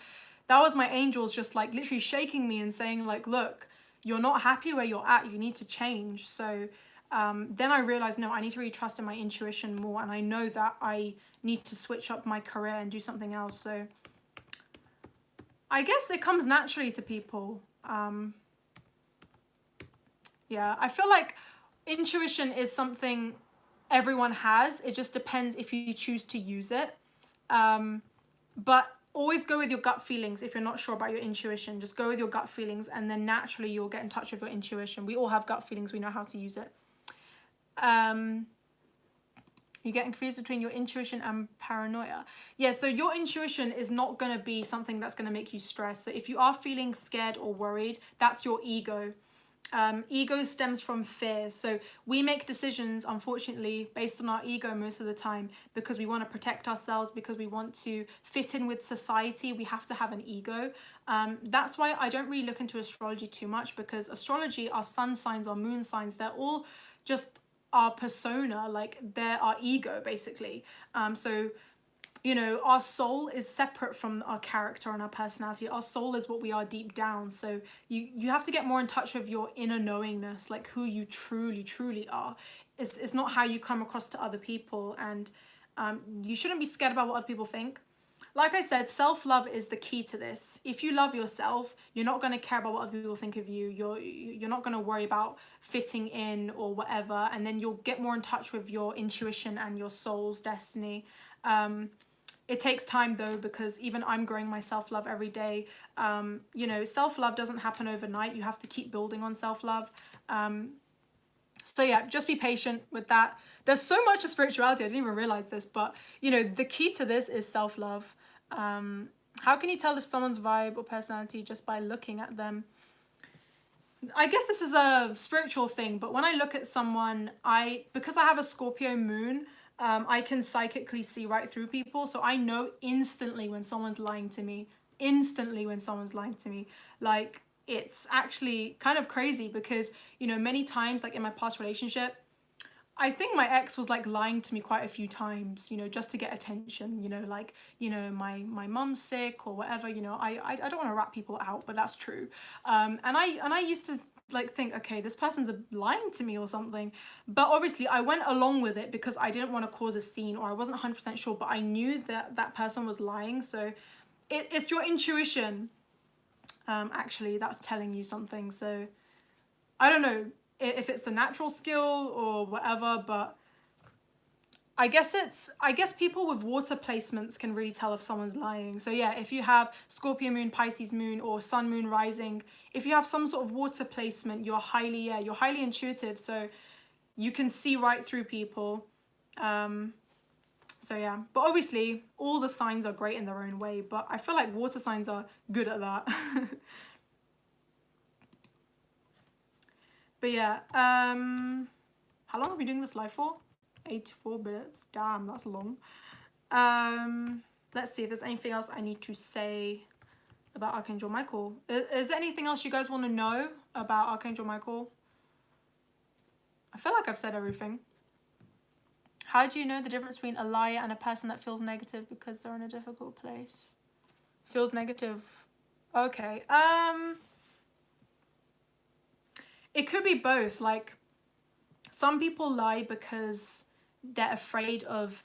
that was my angels just like literally shaking me and saying like, look, you're not happy where you're at, you need to change. So then I realized, no, I need to really trust in my intuition more, and I know that I need to switch up my career and do something else. So I guess it comes naturally to people. Yeah, I feel like intuition is something everyone has. It just depends if you choose to use it. But always go with your gut feelings. If you're not sure about your intuition, just go with your gut feelings, and then naturally you'll get in touch with your intuition. We all have gut feelings, we know how to use it. You're getting confused between your intuition and paranoia. Yeah, so your intuition is not going to be something that's going to make you stress. So if you are feeling scared or worried, that's your ego. Ego stems from fear. So we make decisions, unfortunately, based on our ego most of the time, because we want to protect ourselves, because we want to fit in with society. We have to have an ego. That's why I don't really look into astrology too much, because astrology, our sun signs, our moon signs, they're all just our persona, like they're our ego, basically. So you know, our soul is separate from our character and our personality. Our soul is what we are deep down. So you have to get more in touch with your inner knowingness, like who you truly are. It's not how you come across to other people. And you shouldn't be scared about what other people think. Like I said, self-love is the key to this. If you love yourself, you're not going to care about what other people think of you. You're not going to worry about fitting in or whatever. And then you'll get more in touch with your intuition and your soul's destiny. It takes time though, because even I'm growing my self-love every day. You know, self-love doesn't happen overnight. You have to keep building on self-love. So yeah, just be patient with that. There's so much of spirituality, I didn't even realize this, but you know, the key to this is self-love. How can you tell if someone's vibe or personality just by looking at them? I guess this is a spiritual thing, but when I look at someone, because I have a Scorpio moon, I can psychically see right through people. So I know instantly when someone's lying to me, instantly when someone's lying to me. Like, it's actually kind of crazy because, you know, many times, like in my past relationship, I think my ex was like lying to me quite a few times, you know, just to get attention, you know, like, you know, my mum's sick or whatever, you know, I don't want to rat people out, but that's true. And I used to like think, okay, this person's lying to me or something. But obviously I went along with it because I didn't want to cause a scene, or I wasn't 100% sure, but I knew that that person was lying. So it's your intuition, actually, that's telling you something. So I don't know if it's a natural skill or whatever, but I guess people with water placements can really tell if someone's lying. So yeah, if you have Scorpio moon, Pisces moon, or Sun moon rising, if you have some sort of water placement, you're highly intuitive. So you can see right through people. So yeah, but obviously all the signs are great in their own way, but I feel like water signs are good at that. But yeah, how long are we doing this live for? 84 minutes. Damn, that's long. Let's see if there's anything else I need to say about Archangel Michael. Is there anything else you guys want to know about Archangel Michael? I feel like I've said everything. How do you know the difference between a liar and a person that feels negative because they're in a difficult place? Feels negative. Okay. It could be both. Like, some people lie because they're afraid of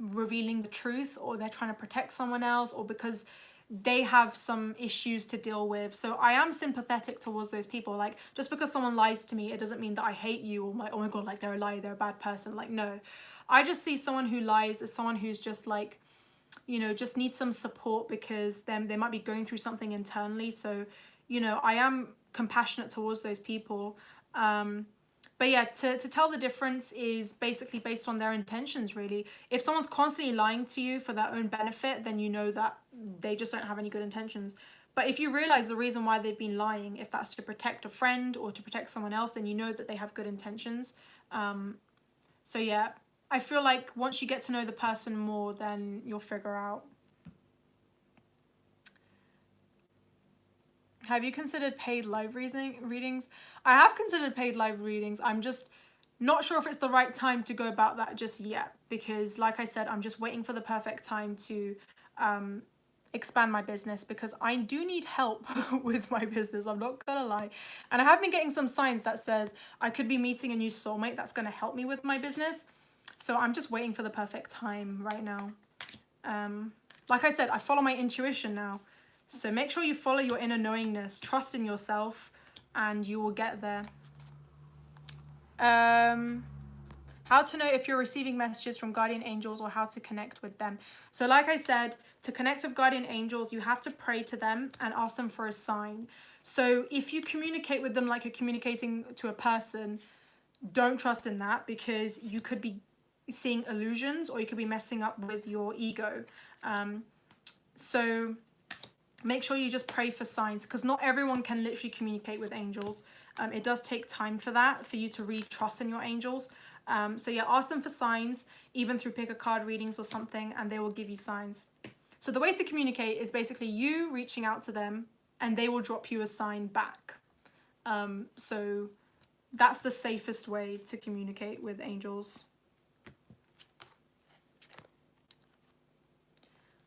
revealing the truth, or they're trying to protect someone else, or because they have some issues to deal with. So I am sympathetic towards those people. Like, just because someone lies to me, it doesn't mean that I hate you, or like, oh my god, like they're a liar, they're a bad person. Like, no. I just see someone who lies as someone who's just like, you know, just needs some support because they might be going through something internally. So, you know, I am compassionate towards those people. But yeah, to tell the difference is basically based on their intentions, really. If someone's constantly lying to you for their own benefit, then you know that they just don't have any good intentions. But if you realize the reason why they've been lying, if that's to protect a friend or to protect someone else, then you know that they have good intentions. So yeah, I feel like once you get to know the person more, then you'll figure out. Have you considered paid live readings? I have considered paid live readings. I'm just not sure if it's the right time to go about that just yet, because like I said, I'm just waiting for the perfect time to expand my business, because I do need help with my business, I'm not gonna lie. And I have been getting some signs that says I could be meeting a new soulmate that's gonna help me with my business. So I'm just waiting for the perfect time right now. Like I said, I follow my intuition now. So make sure you follow your inner knowingness, trust in yourself, and you will get there. How to know if you're receiving messages from guardian angels, or how to connect with them. So like I said, to connect with guardian angels, you have to pray to them and ask them for a sign. So if you communicate with them like you're communicating to a person, don't trust in that, because you could be seeing illusions, or you could be messing up with your ego. So make sure you just pray for signs, because not everyone can literally communicate with angels. It does take time for that, for you to really trust in your angels. So yeah, ask them for signs, even through pick a card readings or something, and they will give you signs. So the way to communicate is basically you reaching out to them, and they will drop you a sign back. So that's the safest way to communicate with angels.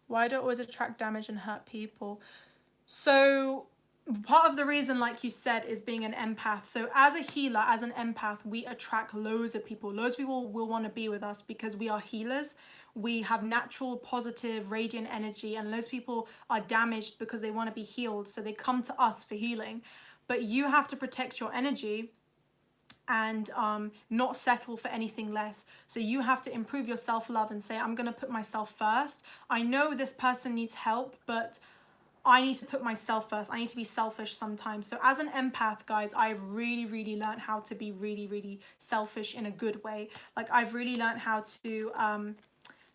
Why do I always attract damage and hurt people? So part of the reason, like you said, is being an empath. So as a healer, as an empath, we attract loads of people. Loads of people will want to be with us because we are healers. We have natural, positive, radiant energy, and loads of people are damaged because they want to be healed. So they come to us for healing. But you have to protect your energy and not settle for anything less. So you have to improve your self-love and say, I'm going to put myself first. I know this person needs help, but I need to put myself first. I need to be selfish sometimes. So as an empath, guys, I've really learned how to be really selfish in a good way. Like, I've really learned how to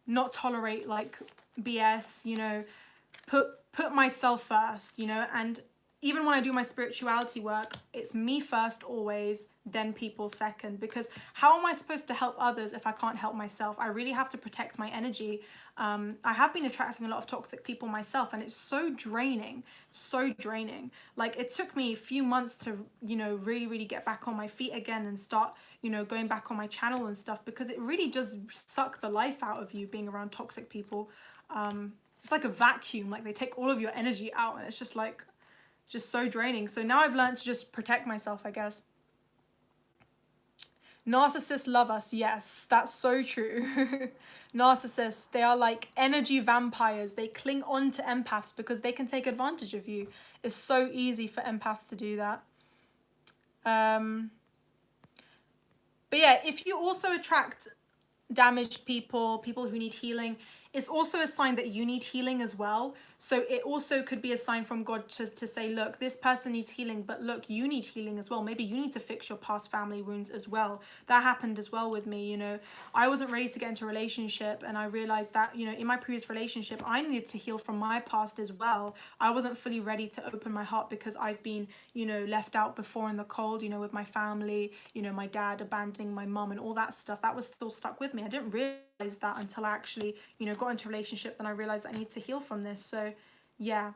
not tolerate like BS, you know, put myself first, you know. And even when I do my spirituality work, it's me first always, then people second. Because how am I supposed to help others if I can't help myself? I really have to protect my energy. I have been attracting a lot of toxic people myself, and it's so draining, so draining. Like, it took me a few months to, you know, really get back on my feet again and start, you know, going back on my channel and stuff, because it really does suck the life out of you being around toxic people. It's like a vacuum, like they take all of your energy out, and it's just like, it's just so draining. So now I've learned to just protect myself, I guess. Narcissists love us. Yes, that's so true. Narcissists, they are like energy vampires. They cling on to empaths because they can take advantage of you. It's so easy for empaths to do that. But yeah, if you also attract damaged people, people who need healing, it's also a sign that you need healing as well. So it also could be a sign from God to say, look, this person needs healing, but look, you need healing as well. Maybe you need to fix your past family wounds as well. That happened as well with me, you know. I wasn't ready to get into a relationship, and I realized that, you know, in my previous relationship, I needed to heal from my past as well. I wasn't fully ready to open my heart because I've been, you know, left out before in the cold, you know, with my family, you know, my dad abandoning my mum and all that stuff. That was still stuck with me. I didn't realize that until I actually, you know, got into a relationship. Then I realized I need to heal from this. So yeah,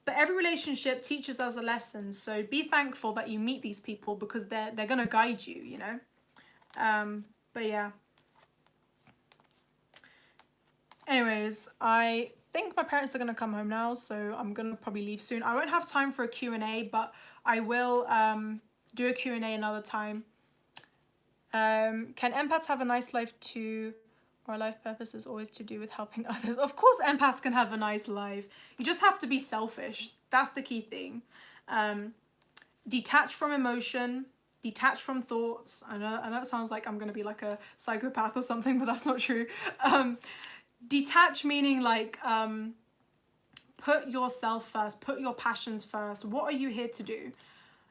but every relationship teaches us a lesson, so be thankful that you meet these people, because they're gonna guide you, you know. But yeah, anyways, I think my parents are gonna come home now, so I'm gonna probably leave soon. I won't have time for a Q&A, but I will do a Q&A another time. Can empaths have a nice life too? Our life purpose is always to do with helping others. Of course, empaths can have a nice life. You just have to be selfish. That's the key thing. Detach from emotion, detach from thoughts. I know it sounds like I'm going to be like a psychopath or something, but that's not true. Detach meaning like, put yourself first, put your passions first. What are you here to do?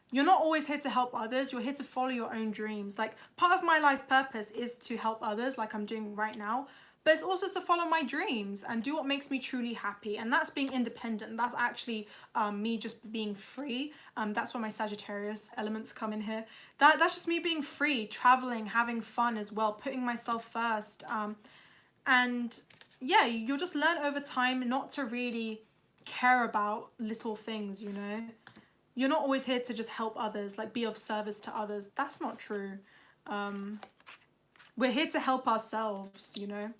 You're not always here to help others. You're here to follow your own dreams. Like, part of my life purpose is to help others, like I'm doing right now. But it's also to follow my dreams and do what makes me truly happy. And that's being independent. That's actually me just being free. That's where my Sagittarius elements come in here. That's just me being free, traveling, having fun as well, putting myself first. And yeah, you'll just learn over time not to really care about little things, you know. You're not always here to just help others, like be of service to others. That's not true. We're here to help ourselves, you know.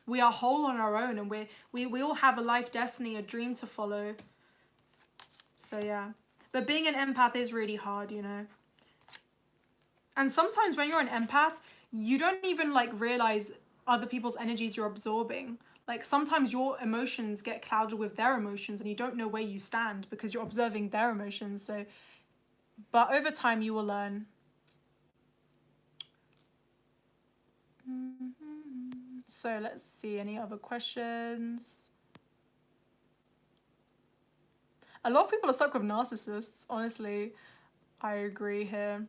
We are whole on our own, and we all have a life destiny, a dream to follow. So yeah. But being an empath is really hard, you know. And sometimes when you're an empath, you don't even like realize other people's energies you're absorbing. Like, sometimes your emotions get clouded with their emotions, and you don't know where you stand because you're observing their emotions. So, but over time you will learn. So let's see, any other questions? A lot of people are stuck with narcissists, honestly. I agree here.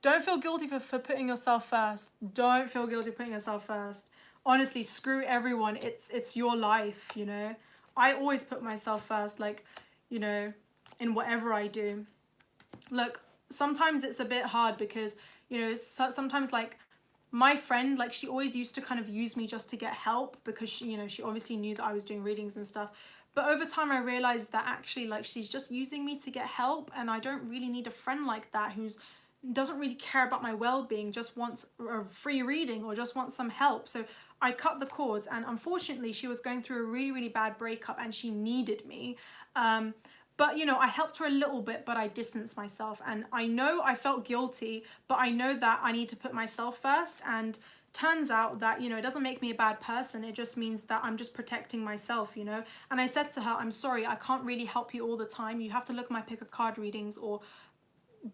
Don't feel guilty for putting yourself first. Don't feel guilty putting yourself first. Honestly, screw everyone. It's your life, you know. I always put myself first, like, you know, in whatever I do. Look, sometimes it's a bit hard because, you know, sometimes like my friend, like, she always used to kind of use me just to get help because she, you know, she obviously knew that I was doing readings and stuff. But over time I realized that actually, like, she's just using me to get help, and I don't really need a friend like that who's doesn't really care about my well-being, just wants a free reading or just wants some help. So I cut the cords, and unfortunately she was going through a really bad breakup and she needed me. But, you know, I helped her a little bit, but I distanced myself, and I know I felt guilty, but I know that I need to put myself first. And turns out that, you know, it doesn't make me a bad person. It just means that I'm just protecting myself, you know. And I said to her, I'm sorry, I can't really help you all the time. You have to look at my pick a card readings or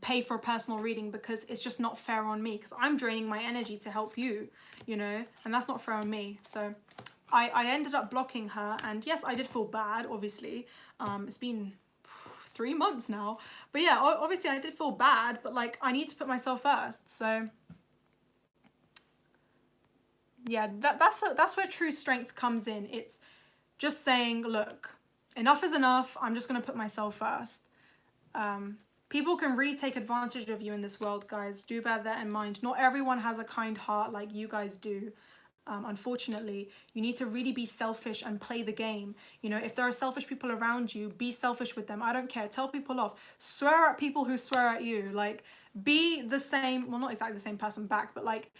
pay for a personal reading, because it's just not fair on me, because I'm draining my energy to help you, you know, and that's not fair on me. So I ended up blocking her, and yes, I did feel bad, obviously. It's been 3 months now, but yeah, obviously I did feel bad, but like, I need to put myself first. So yeah, that's where true strength comes in. It's just saying, look, enough is enough. I'm just going to put myself first. People can really take advantage of you in this world, guys. Do bear that in mind. Not everyone has a kind heart like you guys do. Unfortunately, you need to really be selfish and play the game. You know, if there are selfish people around you, be selfish with them. I don't care. Tell people off. Swear at people who swear at you. Like, be the same, well, not exactly the same person back, but like,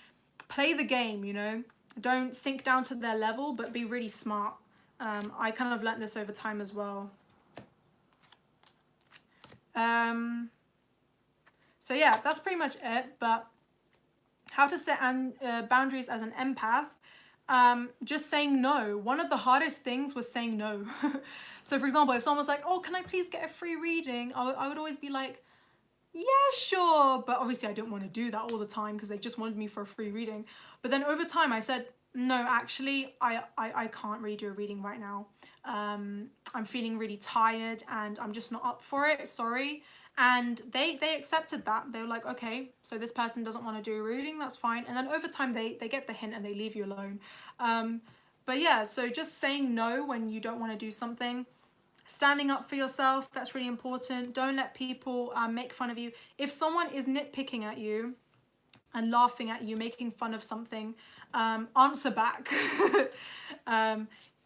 play the game, you know? Don't sink down to their level, but be really smart. I kind of learnt this over time as well. So yeah, that's pretty much it. But how to set boundaries as an empath. Just saying no. One of the hardest things was saying no. So for example, if someone was like, oh, can I please get a free reading? I would always be like, yeah, sure. But obviously I didn't want to do that all the time because they just wanted me for a free reading. But then over time I said, no, actually, I can't really do a reading right now. I'm feeling really tired and I'm just not up for it. Sorry. And they accepted that. They were like, okay, so this person doesn't want to do a reading. That's fine. And then over time, they get the hint and they leave you alone. But yeah, so just saying no when you don't want to do something. Standing up for yourself, that's really important. Don't let people make fun of you. If someone is nitpicking at you and laughing at you, making fun of something, answer back.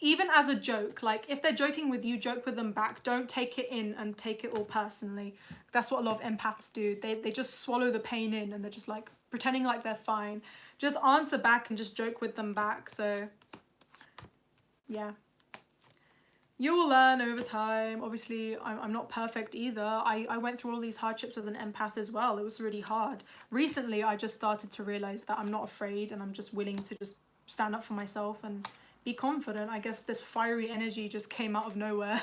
Even as a joke, like if they're joking with you, joke with them back. Don't take it in and take it all personally. That's what a lot of empaths do. They just swallow the pain in and they're just like pretending like they're fine. Just answer back and just joke with them back. So yeah. You will learn over time. Obviously, I'm not perfect either. I went through all these hardships as an empath as well. It was really hard. Recently, I just started to realize that I'm not afraid and I'm just willing to just stand up for myself and be confident. I guess this fiery energy just came out of nowhere.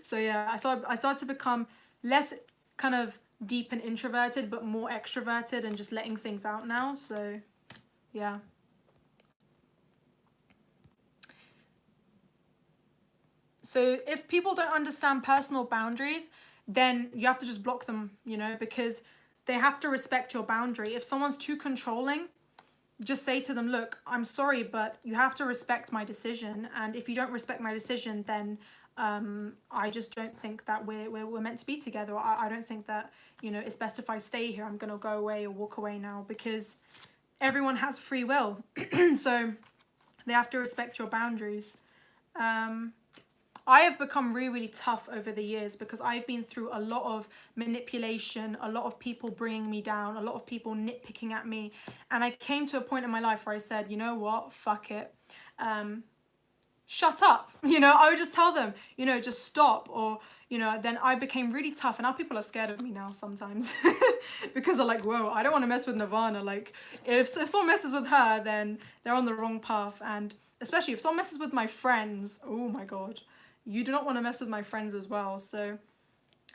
So yeah, I started to become less kind of deep and introverted, but more extroverted and just letting things out now. So yeah. So if people don't understand personal boundaries, then you have to just block them, you know, because they have to respect your boundary. If someone's too controlling, just say to them, look, I'm sorry, but you have to respect my decision. And if you don't respect my decision, then I just don't think that we're meant to be together. I don't think that, you know, it's best if I stay here. I'm going to go away or walk away now, because everyone has free will. So they have to respect your boundaries. I have become really, really tough over the years because I've been through a lot of manipulation, a lot of people bringing me down, a lot of people nitpicking at me. And I came to a point in my life where I said, you know what, fuck it. Shut up. You know, I would just tell them, you know, just stop. Or, you know, then I became really tough. And now people are scared of me now sometimes because they're like, whoa, I don't want to mess with Nirvana. Like, if someone messes with her, then they're on the wrong path. And especially if someone messes with my friends, oh my God. You do not want to mess with my friends as well. So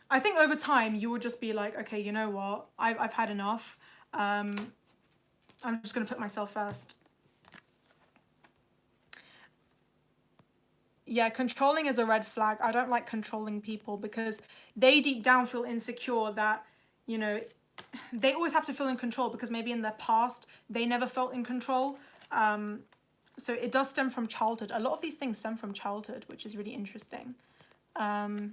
I think over time you will just be like, okay, you know what? I've had enough. I'm just going to put myself first. Yeah, controlling is a red flag. I don't like controlling people because they deep down feel insecure that, you know, they always have to feel in control because maybe in their past they never felt in control. So it does stem from childhood. A lot of these things stem from childhood, which is really interesting. So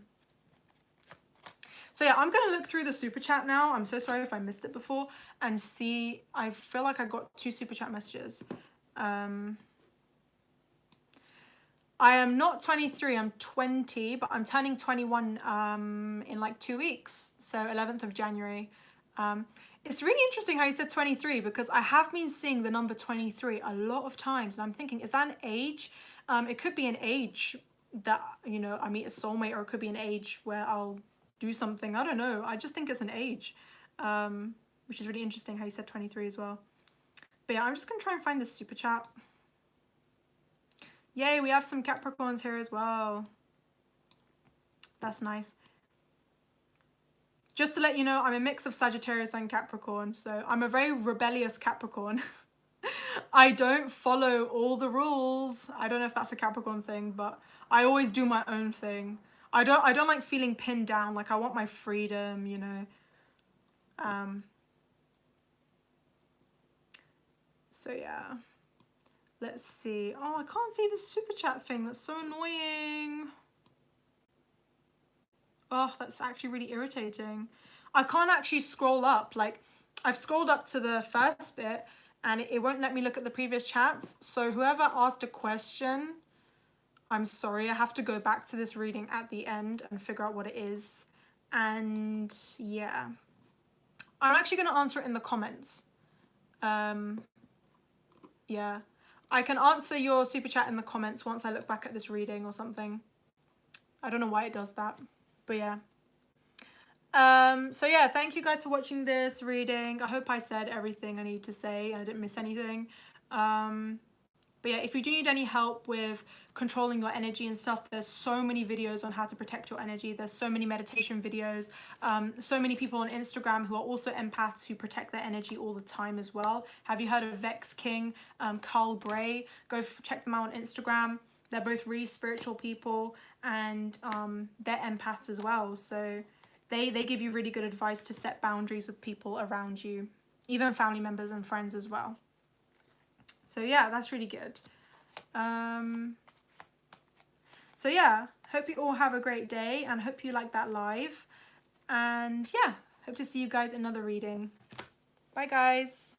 yeah, I'm going to look through the super chat now. I'm so sorry if I missed it before. And see, I feel like I got 2 super chat messages. I am not 23, I'm 20, but I'm turning 21 in like 2 weeks. So 11th of January. It's really interesting how you said 23 because I have been seeing the number 23 a lot of times and I'm thinking, is that an age? It could be an age that, you know, I meet a soulmate, or it could be an age where I'll do something. I don't know. I just think it's an age, which is really interesting how you said 23 as well. But yeah, I'm just going to try and find this super chat. Yay, we have some Capricorns here as well. That's nice. Just to let you know, I'm a mix of Sagittarius and Capricorn, so I'm a very rebellious Capricorn. I don't follow all the rules. I don't know if that's a Capricorn thing, but I always do my own thing. I don't like feeling pinned down. Like, I want my freedom, you know. So yeah. Let's see. Oh, I can't see the super chat thing. That's so annoying. Oh, that's actually really irritating. I can't actually scroll up. Like, I've scrolled up to the first bit and it won't let me look at the previous chats. So whoever asked a question, I'm sorry, I have to go back to this reading at the end and figure out what it is. And yeah, I'm actually going to answer it in the comments. Yeah, I can answer your super chat in the comments once I look back at this reading or something. I don't know why it does that, but yeah. So yeah, thank you guys for watching this reading. I hope I said everything I need to say and I didn't miss anything. But yeah, if you do need any help with controlling your energy and stuff, there's so many videos on how to protect your energy. There's so many meditation videos. So many people on Instagram who are also empaths who protect their energy all the time as well. Have you heard of Vex King, Carl Gray? Go check them out on Instagram. They're both really spiritual people and they're empaths as well. So they give you really good advice to set boundaries with people around you, even family members and friends as well. So yeah, that's really good. So yeah, hope you all have a great day and hope you like that live. And yeah, hope to see you guys in another reading. Bye guys.